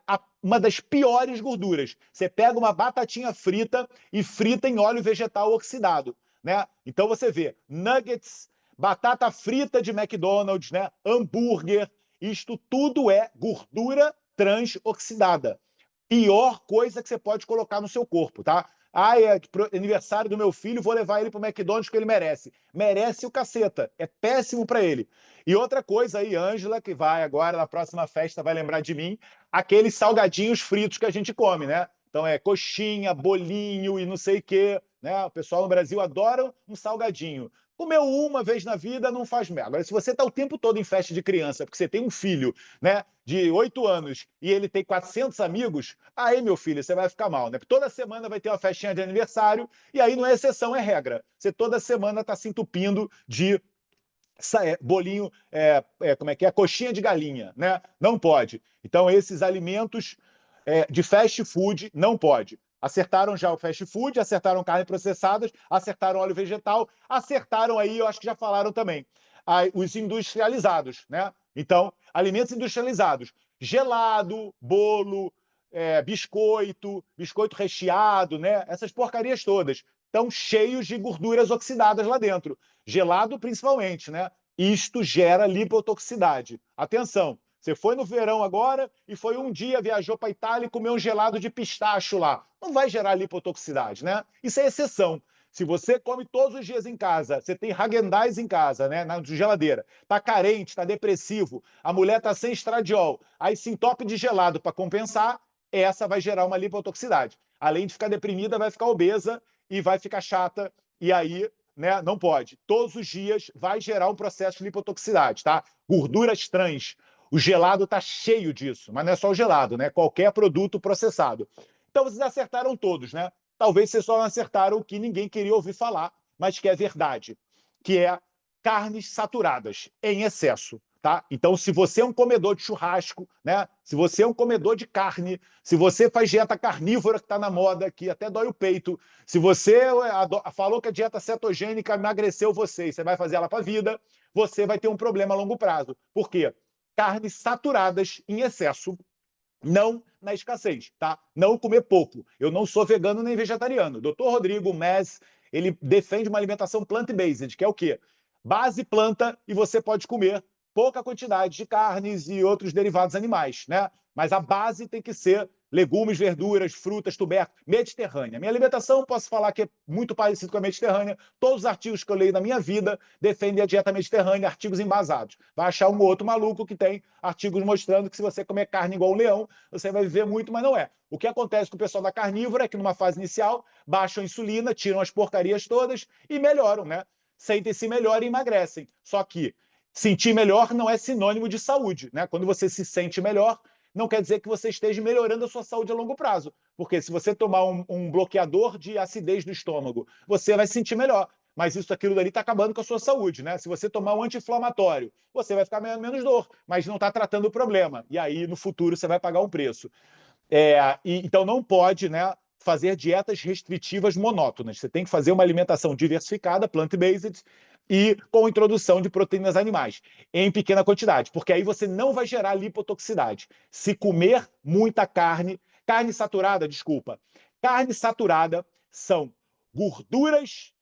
uma das piores gorduras. Você pega uma batatinha frita e frita em óleo vegetal oxidado, né? Então você vê nuggets, batata frita de McDonald's, né? Hambúrguer, isto tudo é gordura transoxidada. Pior coisa que você pode colocar no seu corpo, tá? Ah, é aniversário do meu filho, vou levar ele pro McDonald's que ele merece. Merece o caceta. É péssimo para ele. E outra coisa aí, Ângela, que vai agora na próxima festa, vai lembrar de mim, aqueles salgadinhos fritos que a gente come, né? Então é coxinha, bolinho e não sei o quê, né? O pessoal no Brasil adora um salgadinho. Comeu uma vez na vida, não faz merda. Agora, se você está o tempo todo em festa de criança, porque você tem um filho, né, de 8 anos e ele tem 400 amigos, aí, meu filho, você vai ficar mal, né? Porque toda semana vai ter uma festinha de aniversário e aí não é exceção, é regra. Você toda semana está se entupindo de bolinho, como é que é? Coxinha de galinha, né? Não pode. Então, esses alimentos de fast food não pode. Acertaram já o fast food, acertaram carne processadas, acertaram óleo vegetal, acertaram aí, eu acho que já falaram também, os industrializados, né? Então, alimentos industrializados, gelado, bolo, biscoito recheado, né? Essas porcarias todas estão cheios de gorduras oxidadas lá dentro. Gelado principalmente, né? Isto gera lipotoxicidade. Atenção, você foi no verão agora e foi um dia, viajou para a Itália e comeu um gelado de pistacho lá. Não vai gerar lipotoxicidade, né? Isso é exceção. Se você come todos os dias em casa, você tem Häagen-Dazs em casa, né, na geladeira, tá carente, tá depressivo, a mulher tá sem estradiol, aí se entope de gelado para compensar, essa vai gerar uma lipotoxicidade. Além de ficar deprimida, vai ficar obesa e vai ficar chata, e aí, né, não pode. Todos os dias vai gerar um processo de lipotoxicidade, tá? Gorduras trans. O gelado tá cheio disso, mas não é só o gelado, né? Qualquer produto processado. Então vocês acertaram todos, né? Talvez vocês só não acertaram o que ninguém queria ouvir falar, mas que é verdade, que é carnes saturadas em excesso. Tá? Então, se você é um comedor de churrasco, né? Se você é um comedor de carne, se você faz dieta carnívora que está na moda, que até dói o peito, se você falou que a dieta cetogênica emagreceu você e você vai fazer ela para a vida, você vai ter um problema a longo prazo. Por quê? Carnes saturadas em excesso, não na escassez, tá? Não comer pouco. Eu não sou vegano nem vegetariano. Dr. Rodrigo Mes, ele defende uma alimentação plant-based, que é o quê? Base planta e você pode comer pouca quantidade de carnes e outros derivados animais, né? Mas a base tem que ser legumes, verduras, frutas, tubérculos, mediterrânea. Minha alimentação, posso falar que é muito parecido com a mediterrânea. Todos os artigos que eu leio na minha vida defendem a dieta mediterrânea, artigos embasados. Vai achar um outro maluco que tem artigos mostrando que se você comer carne igual um leão, você vai viver muito, mas não é. O que acontece com o pessoal da carnívora é que numa fase inicial baixam a insulina, tiram as porcarias todas e melhoram, né? Sentem-se melhor e emagrecem. Só que sentir melhor não é sinônimo de saúde, né? Quando você se sente melhor, não quer dizer que você esteja melhorando a sua saúde a longo prazo. Porque se você tomar um bloqueador de acidez do estômago, você vai se sentir melhor. Mas isso, aquilo dali está acabando com a sua saúde, né? Se você tomar um anti-inflamatório, você vai ficar menos dor, mas não está tratando o problema. E aí, no futuro, você vai pagar um preço. Então, não pode, né, fazer dietas restritivas monótonas. Você tem que fazer uma alimentação diversificada, plant-based, e com a introdução de proteínas animais em pequena quantidade, porque aí você não vai gerar lipotoxicidade. Se comer muita carne saturada, desculpa, carne saturada são gorduras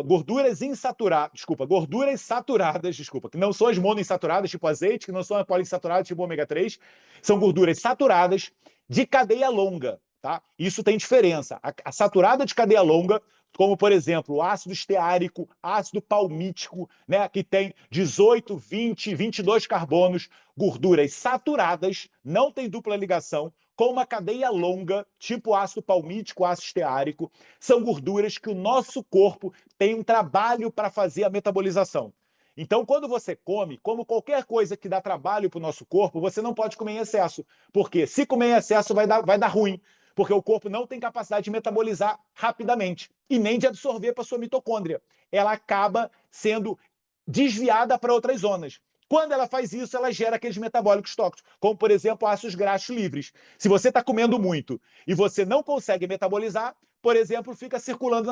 gorduras insaturadas, gorduras saturadas, que não são as monoinsaturadas, tipo azeite, que não são as poliinsaturadas, tipo ômega 3, são gorduras saturadas de cadeia longa, tá? Isso tem diferença. A saturada de cadeia longa, como, por exemplo, o ácido esteárico, ácido palmítico, né, que tem 18, 20, 22 carbonos, gorduras saturadas, não tem dupla ligação, com uma cadeia longa, tipo ácido palmítico, ácido esteárico, são gorduras que o nosso corpo tem um trabalho para fazer a metabolização. Então, quando você come, como qualquer coisa que dá trabalho para o nosso corpo, você não pode comer em excesso. Porque se comer em excesso vai dar ruim. Porque o corpo não tem capacidade de metabolizar rapidamente e nem de absorver para sua mitocôndria. Ela acaba sendo desviada para outras zonas. Quando ela faz isso, ela gera aqueles metabólicos tóxicos, como, por exemplo, ácidos graxos livres. Se você está comendo muito e você não consegue metabolizar, por exemplo, fica circulando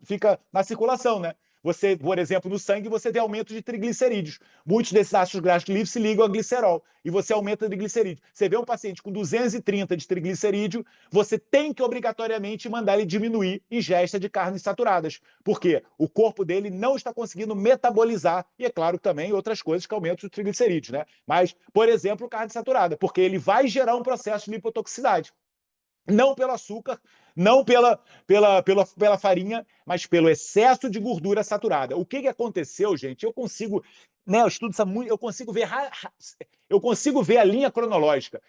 fica na circulação, né? Você, por exemplo, no sangue, você vê aumento de triglicerídeos. Muitos desses ácidos graxos livres se ligam a glicerol e você aumenta o triglicerídeo. Você vê um paciente com 230 de triglicerídeo, você tem que obrigatoriamente mandar ele diminuir ingesta de carnes saturadas. Por quê? O corpo dele não está conseguindo metabolizar, e é claro também outras coisas que aumentam os triglicerídeos, né? Mas, por exemplo, carne saturada, porque ele vai gerar um processo de lipotoxicidade. Não pelo açúcar, não pela farinha, mas pelo excesso de gordura saturada. O que aconteceu, gente? Eu consigo, né, eu estudo isso muito, eu consigo ver a linha cronológica.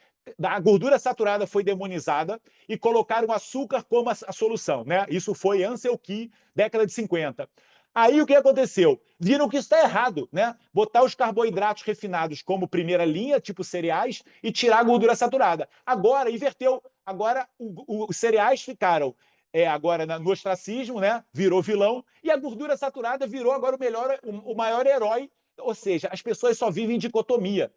A gordura saturada foi demonizada e colocaram açúcar como a solução, né? Isso foi Ansel Keys, década de 50. Aí o que aconteceu? Viram que isso está errado, né? Botar os carboidratos refinados como primeira linha, tipo cereais, e tirar a gordura saturada. Agora inverteu. Agora os cereais ficaram agora no ostracismo, né? Virou vilão, e a gordura saturada virou agora o maior herói. Ou seja, as pessoas só vivem em dicotomia.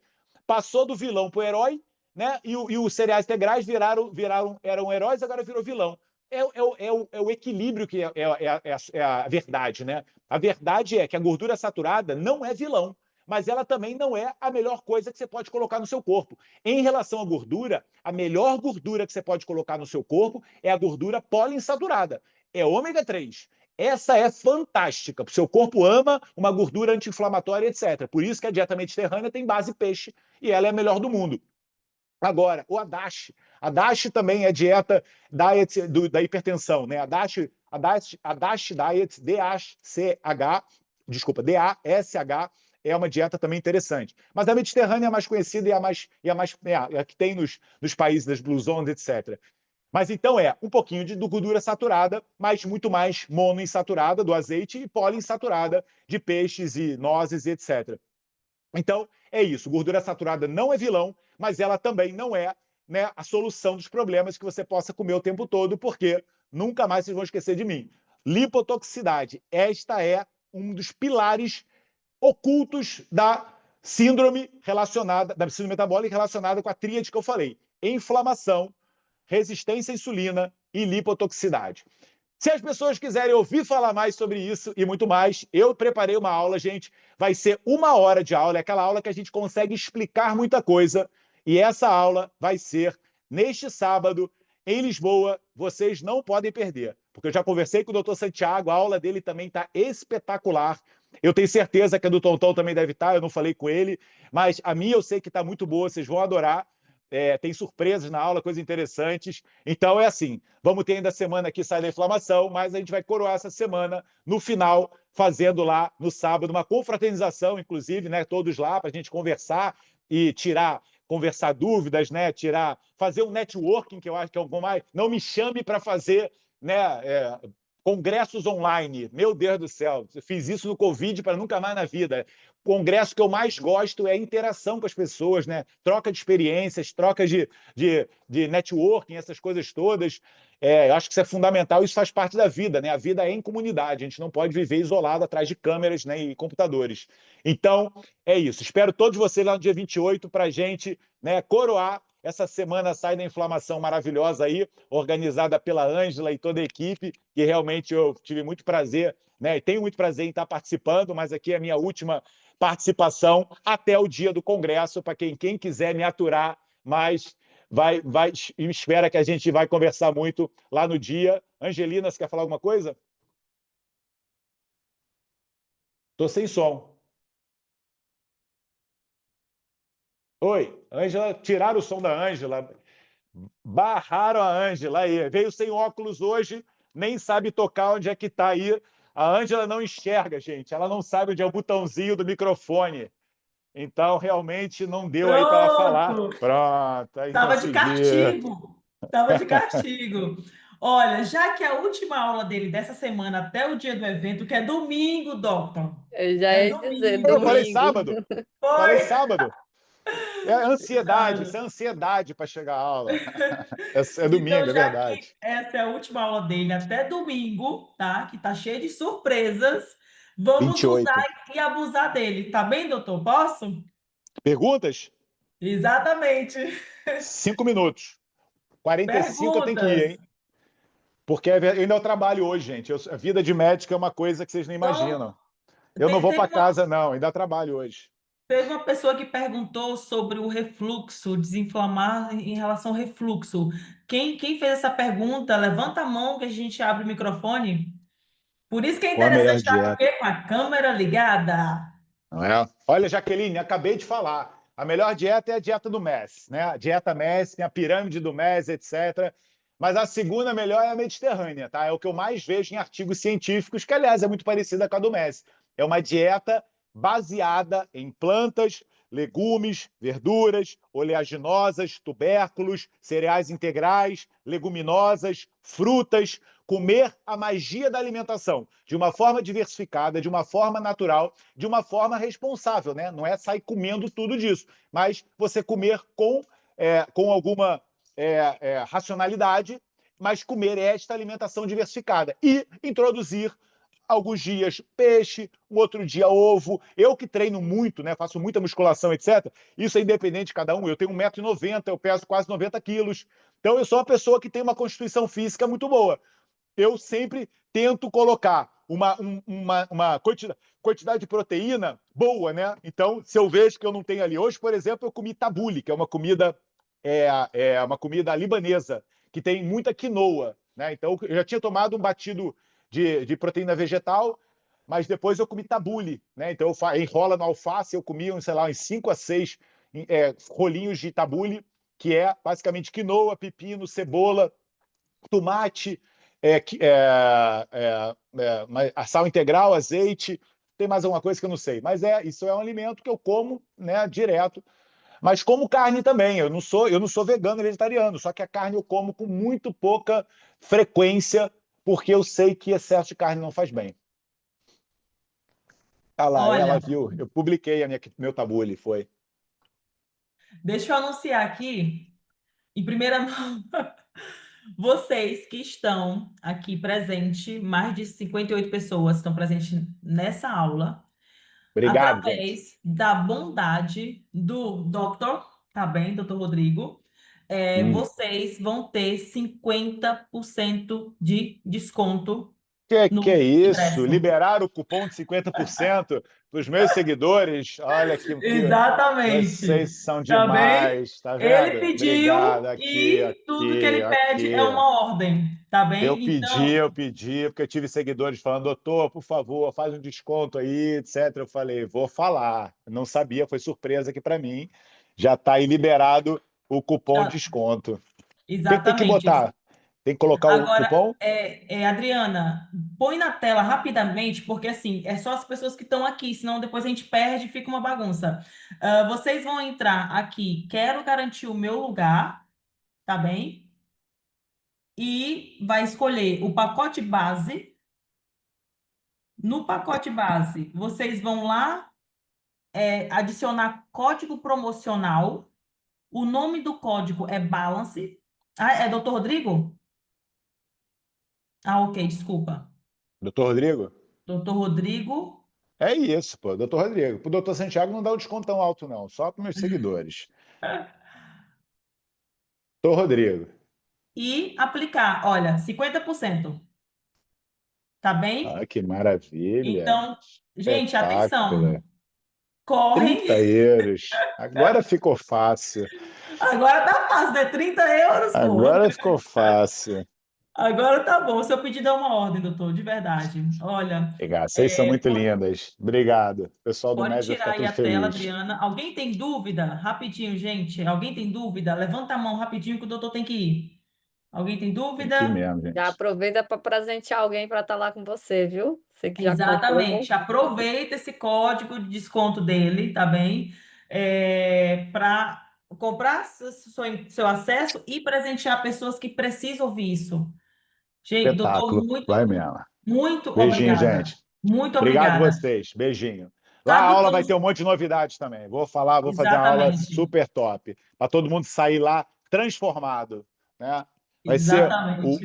Passou do vilão para o herói, né? E os cereais integrais eram heróis, agora virou vilão. É o equilíbrio que é a verdade, né? A verdade é que a gordura saturada não é vilão, mas ela também não é a melhor coisa que você pode colocar no seu corpo. Em relação à gordura, a melhor gordura que você pode colocar no seu corpo é a gordura poliinsaturada. É ômega 3. Essa é fantástica. O seu corpo ama uma gordura anti-inflamatória, etc. Por isso que a dieta mediterrânea tem base peixe e ela é a melhor do mundo. Agora, o ADASH. ADASH também é dieta diet da hipertensão, né? A DASH Diet, DASH, desculpa, DASH, é uma dieta também interessante. Mas a mediterrânea é a mais conhecida e a que tem nos países das Blue Zones, etc. Mas então um pouquinho de gordura saturada, mas muito mais monoinsaturada do azeite e poliinsaturada de peixes e nozes, etc. Então, é isso. Gordura saturada não é vilão, mas ela também não é, né, a solução dos problemas que você possa comer o tempo todo, porque nunca mais vocês vão esquecer de mim. Lipotoxicidade. Esta é um dos pilares ocultos da síndrome metabólica relacionada com a tríade que eu falei. Inflamação, resistência à insulina e lipotoxicidade. Se as pessoas quiserem ouvir falar mais sobre isso e muito mais, eu preparei uma aula, gente. Vai ser 1 hora de aula, é aquela aula que a gente consegue explicar muita coisa. E essa aula vai ser neste sábado, em Lisboa. Vocês não podem perder, porque eu já conversei com o Dr. Santiago, a aula dele também está espetacular. Eu tenho certeza que a do Tonton também deve estar, eu não falei com ele, mas a minha eu sei que está muito boa, vocês vão adorar. Tem surpresas na aula, coisas interessantes. Então é assim, vamos ter ainda a semana aqui Sai da Inflamação, mas a gente vai coroar essa semana no final, fazendo lá no sábado uma confraternização, inclusive, né, todos lá para a gente conversar e conversar dúvidas, né, fazer um networking, que eu acho que é o mais. Não me chame para fazer, né, congressos online. Meu Deus do céu, eu fiz isso no Covid para nunca mais na vida. O congresso que eu mais gosto é a interação com as pessoas, né? Troca de experiências, troca de networking, essas coisas todas. Eu acho que isso é fundamental, isso faz parte da vida, né? A vida é em comunidade, a gente não pode viver isolado atrás de câmeras, né, e computadores. Então, é isso. Espero todos vocês lá no dia 28 para a gente, né, coroar essa semana sai da inflamação maravilhosa aí, organizada pela Ângela e toda a equipe, que realmente eu tive muito prazer, né? E tenho muito prazer em estar participando, mas aqui é a minha última participação até o dia do Congresso, para quem quiser me aturar, mas vai espera que a gente vai conversar muito lá no dia. Angelina, você quer falar alguma coisa? Tô sem som. Oi, Ângela, tiraram o som da Ângela, barraram a Ângela aí. Veio sem óculos hoje, nem sabe tocar onde é que está aí. A Ângela não enxerga, gente. Ela não sabe onde é o botãozinho do microfone. Então, realmente, não deu aí para ela falar. Pronto! Pronto, aí Tava de consegui. castigo. Tava de castigo. Olha, já que a última aula dele dessa semana até o dia do evento, que é domingo, Doctor. Eu já É ia dizer, Eu domingo. falei domingo. sábado. Falei Foi. sábado. É ansiedade, isso é Cuidado. ansiedade para chegar à aula. É Então, domingo, é já que verdade. essa é a última aula dele até domingo, tá? Que tá cheio de surpresas, vamos usar 28. e abusar dele, tá bem, doutor? Posso? Perguntas? Exatamente. 5 minutos. 45 eu tenho que ir, Perguntas. hein? Porque eu ainda trabalho hoje, gente. A vida de médico é uma coisa que vocês não Então, imaginam. Eu não vou teve para casa, não. Ainda trabalho hoje. teve uma pessoa que perguntou sobre o refluxo, desinflamar em relação ao refluxo. Quem fez essa pergunta, levanta a mão que a gente abre o microfone. Por isso que é Qual a interessante melhor estar com o dieta? quê? Com a câmera ligada. Não é? Olha, Jaqueline, acabei de falar. A melhor dieta é a dieta do MES, né? A dieta MES, tem a pirâmide do MES, etc. Mas a segunda melhor é a mediterrânea, tá? É o que eu mais vejo em artigos científicos, que, aliás, é muito parecida com a do MES. É uma dieta baseada em plantas, legumes, verduras, oleaginosas, tubérculos, cereais integrais, leguminosas, frutas, comer a magia da alimentação de uma forma diversificada, de uma forma natural, de uma forma responsável, né? Não é sair comendo tudo disso, mas você comer com alguma racionalidade, mas comer esta alimentação diversificada e introduzir alguns dias peixe, um outro dia ovo. Eu que treino muito, né, faço muita musculação, etc. Isso é independente de cada um. Eu tenho 1,90 m, eu peso quase 90 quilos. Então, eu sou uma pessoa que tem uma constituição física muito boa. Eu sempre tento colocar uma quantidade de proteína boa, né? Então, se eu vejo que eu não tenho ali hoje, por exemplo, eu comi tabule, que é uma comida libanesa, que tem muita quinoa, né? Então, eu já tinha tomado um batido de proteína vegetal, mas depois eu comi tabule, né? Então, enrola no alface, eu comi, sei lá, uns 5 a 6 rolinhos de tabule, que é basicamente quinoa, pepino, cebola, tomate, sal integral, azeite, tem mais alguma coisa que eu não sei. Mas isso é um alimento que eu como, né, direto. Mas como carne também. Eu não sou vegano e vegetariano, só que a carne eu como com muito pouca frequência, porque eu sei que excesso de carne não faz bem. Ah lá, ela Olha, viu. Eu publiquei meu tabule, foi. deixa eu anunciar aqui, em primeira mão, vocês que estão aqui presentes, mais de 58 pessoas estão presentes nessa aula, Obrigado, gente. através da bondade do Dr. Tá bem, Dr. Rodrigo, Hum. vocês vão ter 50% de desconto Que é no isso? ingresso. Liberar o cupom de 50% para os meus seguidores? Olha que Exatamente. vocês são Tá bem? demais, tá Ele vendo? Obrigado. pediu Aqui, e tudo que aqui, ele pede é aqui. uma ordem, tá bem? Então, Eu pedi, porque eu tive seguidores falando, doutor, por favor, faz um desconto aí, etc. Eu falei, vou falar. Não sabia, foi surpresa aqui para mim. Já está aí liberado o cupom de tá, desconto. O que tem que exatamente. botar? Tem que colocar o Agora, cupom? Adriana, põe na tela rapidamente, porque assim, é só as pessoas que estão aqui, senão depois a gente perde e fica uma bagunça. Vocês vão entrar aqui, quero garantir o meu lugar, tá bem? E vai escolher o pacote base. No pacote base, vocês vão lá, adicionar código promocional. O nome do código é Balance. Ah, é Dr. Rodrigo? Ah, ok, desculpa. Doutor Rodrigo? Dr. Rodrigo. É isso, pô, doutor Rodrigo. Pro doutor Santiago não dá um desconto tão alto, não, só para meus seguidores. Rodrigo. e aplicar. Olha, 50%. Tá bem? Ah, que maravilha. Então, gente, atenção. Espetáculo. Correm. 30 euros. Agora ficou fácil. Agora tá fácil, né? 30 euros, pô. Agora ficou fácil. Agora tá bom. Seu pedido é uma ordem, doutor, de verdade. Olha, Obrigado. Vocês são é, muito lindas. Obrigado. O pessoal do pode MES vai tirar ficar aí tudo a tela, feliz. Adriana. Alguém tem dúvida? Rapidinho, gente. Alguém tem dúvida? Levanta a mão rapidinho que o doutor tem que ir. Alguém tem Tem que ir dúvida? mesmo, Já gente. aproveita para presentear alguém para estar lá com você, viu? Você que já comprou. Exatamente. Aproveita esse código de desconto dele, tá bem? Para comprar seu acesso e presentear pessoas que precisam ouvir isso. Gente, doutor, Espetáculo. Vai muito, mesmo. muito Beijinho, obrigada. gente. Muito Obrigado obrigada. vocês. Beijinho. Lá Tá, a aula doutor? vai ter um monte de novidades também. Vou falar, vou fazer uma aula Exatamente. super top, para todo mundo sair lá transformado, né? Vai ser Exatamente.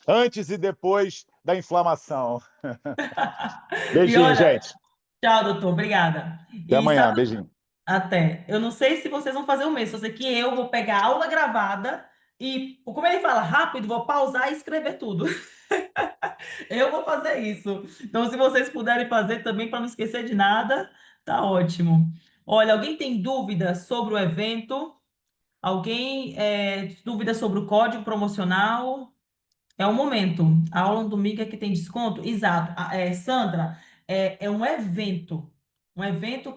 antes e depois da inflamação. E Beijinho, olha, gente. tchau, doutor, obrigada. Até E amanhã. sabe, Beijinho. até, eu não sei se vocês vão fazer o mesmo, só sei que eu vou pegar a aula gravada e, como ele fala rápido, vou pausar e escrever tudo. Eu vou fazer isso. Então, se vocês puderem fazer também para não esquecer de nada, tá ótimo. Olha, alguém tem dúvida sobre o evento? Alguém dúvida sobre o código promocional? É o momento. A aula no domingo é que tem desconto? Exato. Sandra, é um evento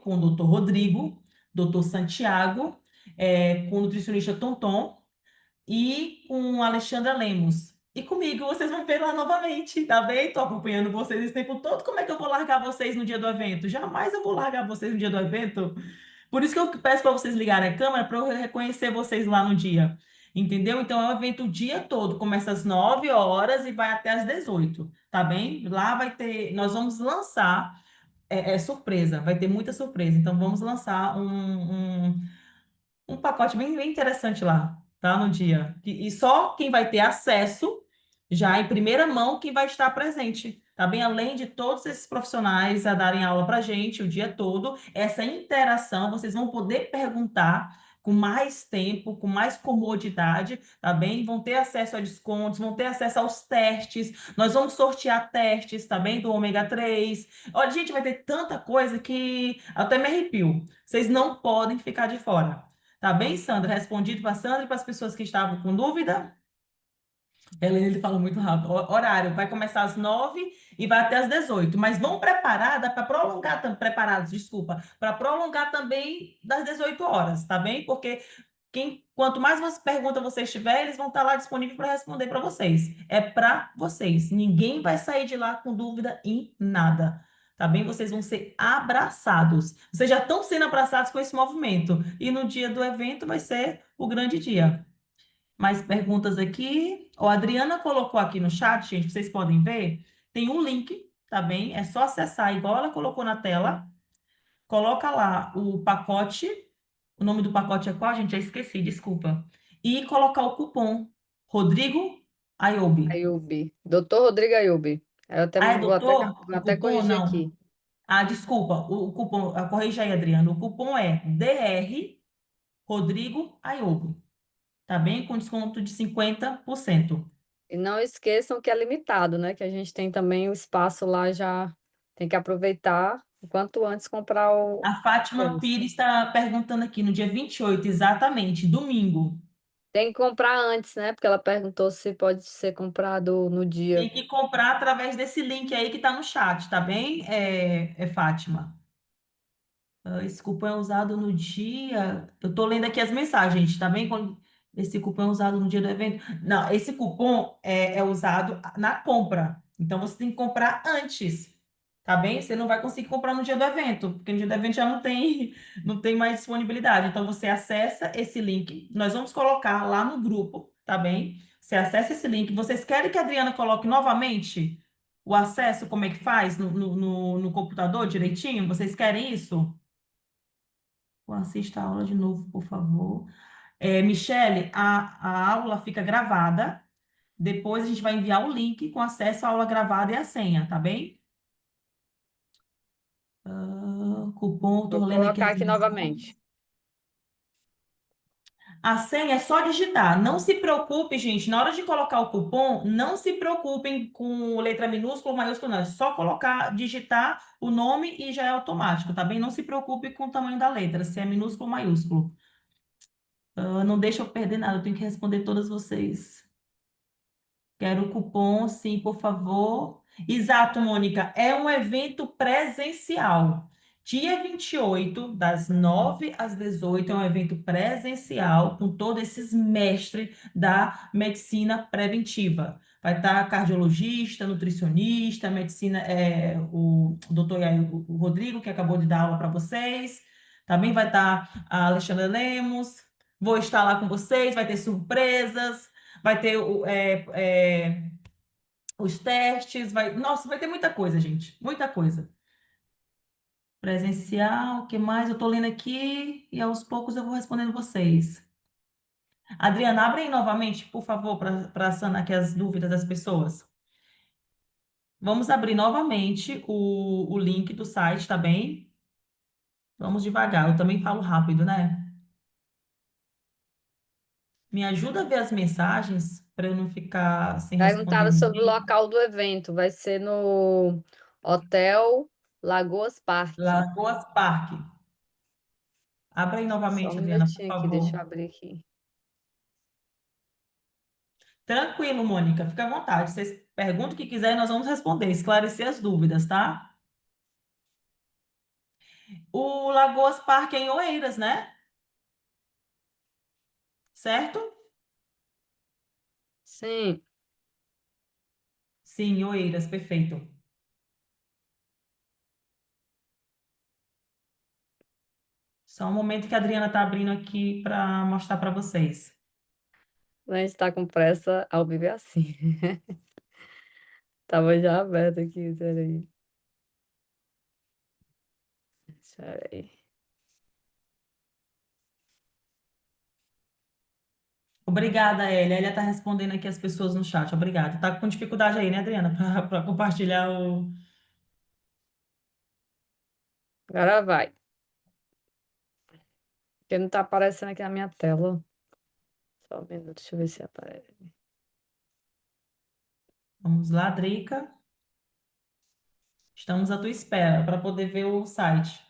com o doutor Rodrigo, doutor Santiago, com o nutricionista Tonton e com a Alexandra Lemos. E comigo, vocês vão ver lá novamente, tá bem? Estou acompanhando vocês esse tempo todo. Como é que eu vou largar vocês no dia do evento? Jamais eu vou largar vocês no dia do evento. Por isso que eu peço para vocês ligarem a câmera para eu reconhecer vocês lá no dia. Entendeu? Então é um evento o dia todo, começa às 9 horas e vai até às 18, tá bem? Lá vai ter, nós vamos lançar, surpresa, vai ter muita surpresa. Então vamos lançar um pacote bem interessante lá, tá? No dia. E só quem vai ter acesso, já em primeira mão, quem vai estar presente, tá bem? Além de todos esses profissionais a darem aula para gente o dia todo, essa interação, vocês vão poder perguntar com mais tempo, com mais comodidade, tá bem? Vão ter acesso a descontos, vão ter acesso aos testes. Nós vamos sortear testes, tá bem? Do ômega 3. Olha, gente, vai ter tanta coisa que até me arrepio. Vocês não podem ficar de fora. Tá bem, Sandra? Respondido para a Sandra e para as pessoas que estavam com dúvida? Ele fala muito rápido. Horário vai começar às 9 e vai até às 18. Mas vão preparada para prolongar, preparados, desculpa, para prolongar também das 18 horas, tá bem? Porque quanto mais perguntas vocês tiverem, eles vão estar lá disponíveis para responder para vocês. É para vocês. Ninguém vai sair de lá com dúvida em nada. Tá bem? Vocês vão ser abraçados. Vocês já estão sendo abraçados com esse movimento. E no dia do evento vai ser o grande dia. Mais perguntas aqui. O Adriana colocou aqui no chat, gente, vocês podem ver. Tem um link, tá bem? É só acessar, igual ela colocou na tela. Coloca lá o pacote. O nome do pacote é qual? Gente, já esqueci, desculpa. E colocar o cupom Rodrigo Ayobi. Ayubi. Doutor Rodrigo Ayubi. Eu até, Ah, é doutor? vou O até cupom corrigir não. aqui. Ah, desculpa. O cupom, corrija aí, Adriano. O cupom é DR Rodrigo Ayobi. Tá bem? Com desconto de 50%. E não esqueçam que é limitado, né? Que a gente tem também o espaço lá já. Tem que aproveitar o quanto antes comprar o A Fátima tênis. Pires está perguntando aqui no dia 28, exatamente, domingo. Tem que comprar antes, né? Porque ela perguntou se pode ser comprado no Tem dia. que comprar através desse link aí que está no chat, tá bem, Fátima? Esse cupom é usado no dia. Eu estou lendo aqui as mensagens, tá bem? Esse cupom é usado no dia do evento. Não, esse cupom é usado na compra. Então você tem que comprar antes, tá bem? Você não vai conseguir comprar no dia do evento, porque no dia do evento já não tem mais disponibilidade. Então você acessa esse link. Nós vamos colocar lá no grupo, tá bem? Você acessa esse link. Vocês querem que a Adriana coloque novamente o acesso, como é que faz no computador direitinho? Vocês querem isso? Assista a aula de novo, por favor. Michele, a aula fica gravada. Depois a gente vai enviar o link com acesso à aula gravada e a senha, tá bem? Cupom, Vou estou lendo aqui colocar as aqui novamente. mensagens. A senha é só digitar. Não se preocupe, gente, na hora de colocar o cupom, não se preocupem com letra minúscula ou maiúscula, não. É só colocar, digitar o nome e já é automático, tá bem? Não se preocupe com o tamanho da letra, se é minúsculo ou maiúsculo. Não deixa eu perder nada, eu tenho que responder todas vocês. Quero o cupom, sim, por favor. Exato, Mônica. É um evento presencial. Dia 28, das 9 às 18, é um evento presencial com todos esses mestres da medicina preventiva. Vai estar cardiologista, nutricionista, medicina, o doutor o Rodrigo, que acabou de dar aula para vocês. Também vai estar a Alexandra Lemos. Vou estar lá com vocês, vai ter surpresas. Vai ter os testes, nossa, vai ter muita coisa, gente, muita coisa. Presencial, o que mais? Eu tô lendo aqui e aos poucos eu vou respondendo vocês. Adriana, abre aí novamente, por favor, para sanar aqui as dúvidas das pessoas. Vamos abrir novamente o link do site, tá bem? Vamos devagar, eu também falo rápido, né? Me ajuda a ver as mensagens para eu não ficar sem responder Perguntaram sobre o ninguém. local do evento. Vai ser no Hotel Lagoas Parque. Lagoas Parque. Abra aí Só um novamente, Adriana, por minutinho aqui, deixa eu favor. abrir aqui. Tranquilo, Mônica, fica à vontade. Vocês perguntam o que quiser, nós vamos responder, esclarecer as dúvidas, tá? O Lagoas Parque é em Oeiras, né? Certo? Sim, Sim, Oeiras, perfeito. Só um momento que a Adriana está abrindo aqui para mostrar para vocês. a gente tá com pressa, ao vivo é assim. Tava já aberto aqui, peraí. Peraí. Obrigada, Elia. Elia está respondendo aqui as pessoas no chat. Obrigada. Tá com dificuldade aí, né, Adriana, para compartilhar o. Agora vai. Porque não tá aparecendo aqui na minha tela. Só um minuto, deixa eu ver se aparece. Vamos lá, Drica. Estamos à tua espera para poder ver o site.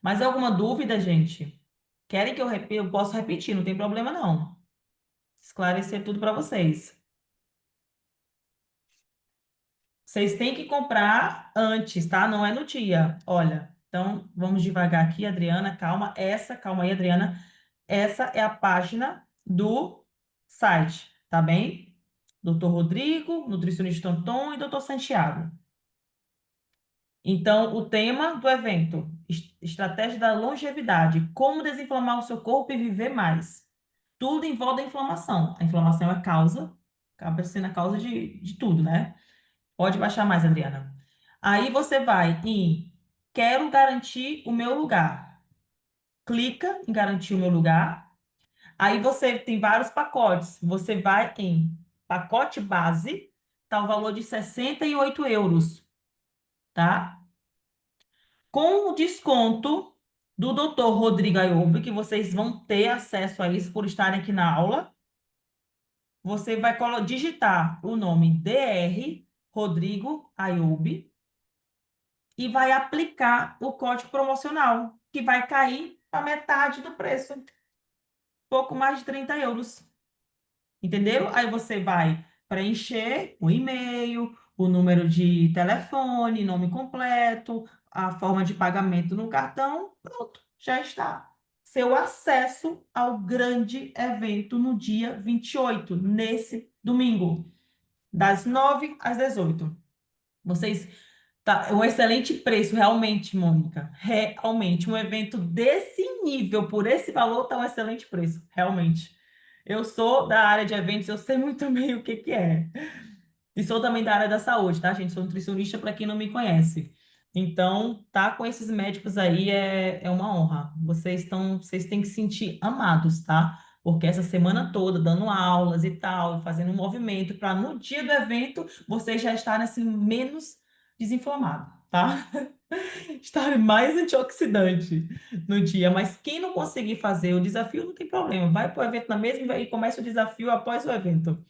Mais alguma dúvida, gente? Querem que eu repita? Eu posso repetir, não tem problema não. Esclarecer tudo para vocês. Vocês têm que comprar antes, tá? Não é no dia. Olha, então vamos devagar aqui, Adriana, calma. Calma aí, Adriana. Essa é a página do site, tá bem? Doutor Rodrigo, nutricionista Anton e doutor Santiago. Então, o tema do evento, estratégia da longevidade, como desinflamar o seu corpo e viver mais. Tudo em volta da inflamação. A inflamação é causa, acaba sendo a causa de tudo, né? Pode baixar mais, Adriana. Aí você vai em quero garantir o meu lugar. Clica em garantir o meu lugar. Aí você tem vários pacotes. Você vai em pacote base, tá o valor de 68 euros, tá? Com o desconto do Dr. Rodrigo Ayoub, que vocês vão ter acesso a isso por estarem aqui na aula, você vai digitar o nome DR Rodrigo Ayoub e vai aplicar o código promocional, que vai cair a metade do preço, pouco mais de 30 euros. Entenderam? Aí você vai preencher o e-mail, o número de telefone, nome completo, a forma de pagamento no cartão, pronto, já está. Seu acesso ao grande evento no dia 28, nesse domingo, das 9 às 18. Vocês tá, é um excelente preço, realmente, Mônica. Realmente, um evento desse nível, por esse valor, tá um excelente preço, realmente. Eu sou da área de eventos, eu sei muito bem o que que é. E sou também da área da saúde, tá, gente? Sou nutricionista para quem não me conhece. Então, tá com esses médicos aí é uma honra. Vocês têm que se sentir amados, tá? Porque essa semana toda dando aulas e tal, fazendo um movimento para no dia do evento vocês já estarem assim menos desinflamados. tá? Estar mais antioxidante no dia. Mas quem não conseguir fazer o desafio, não tem problema. Vai para o evento na mesma e começa o desafio após o evento.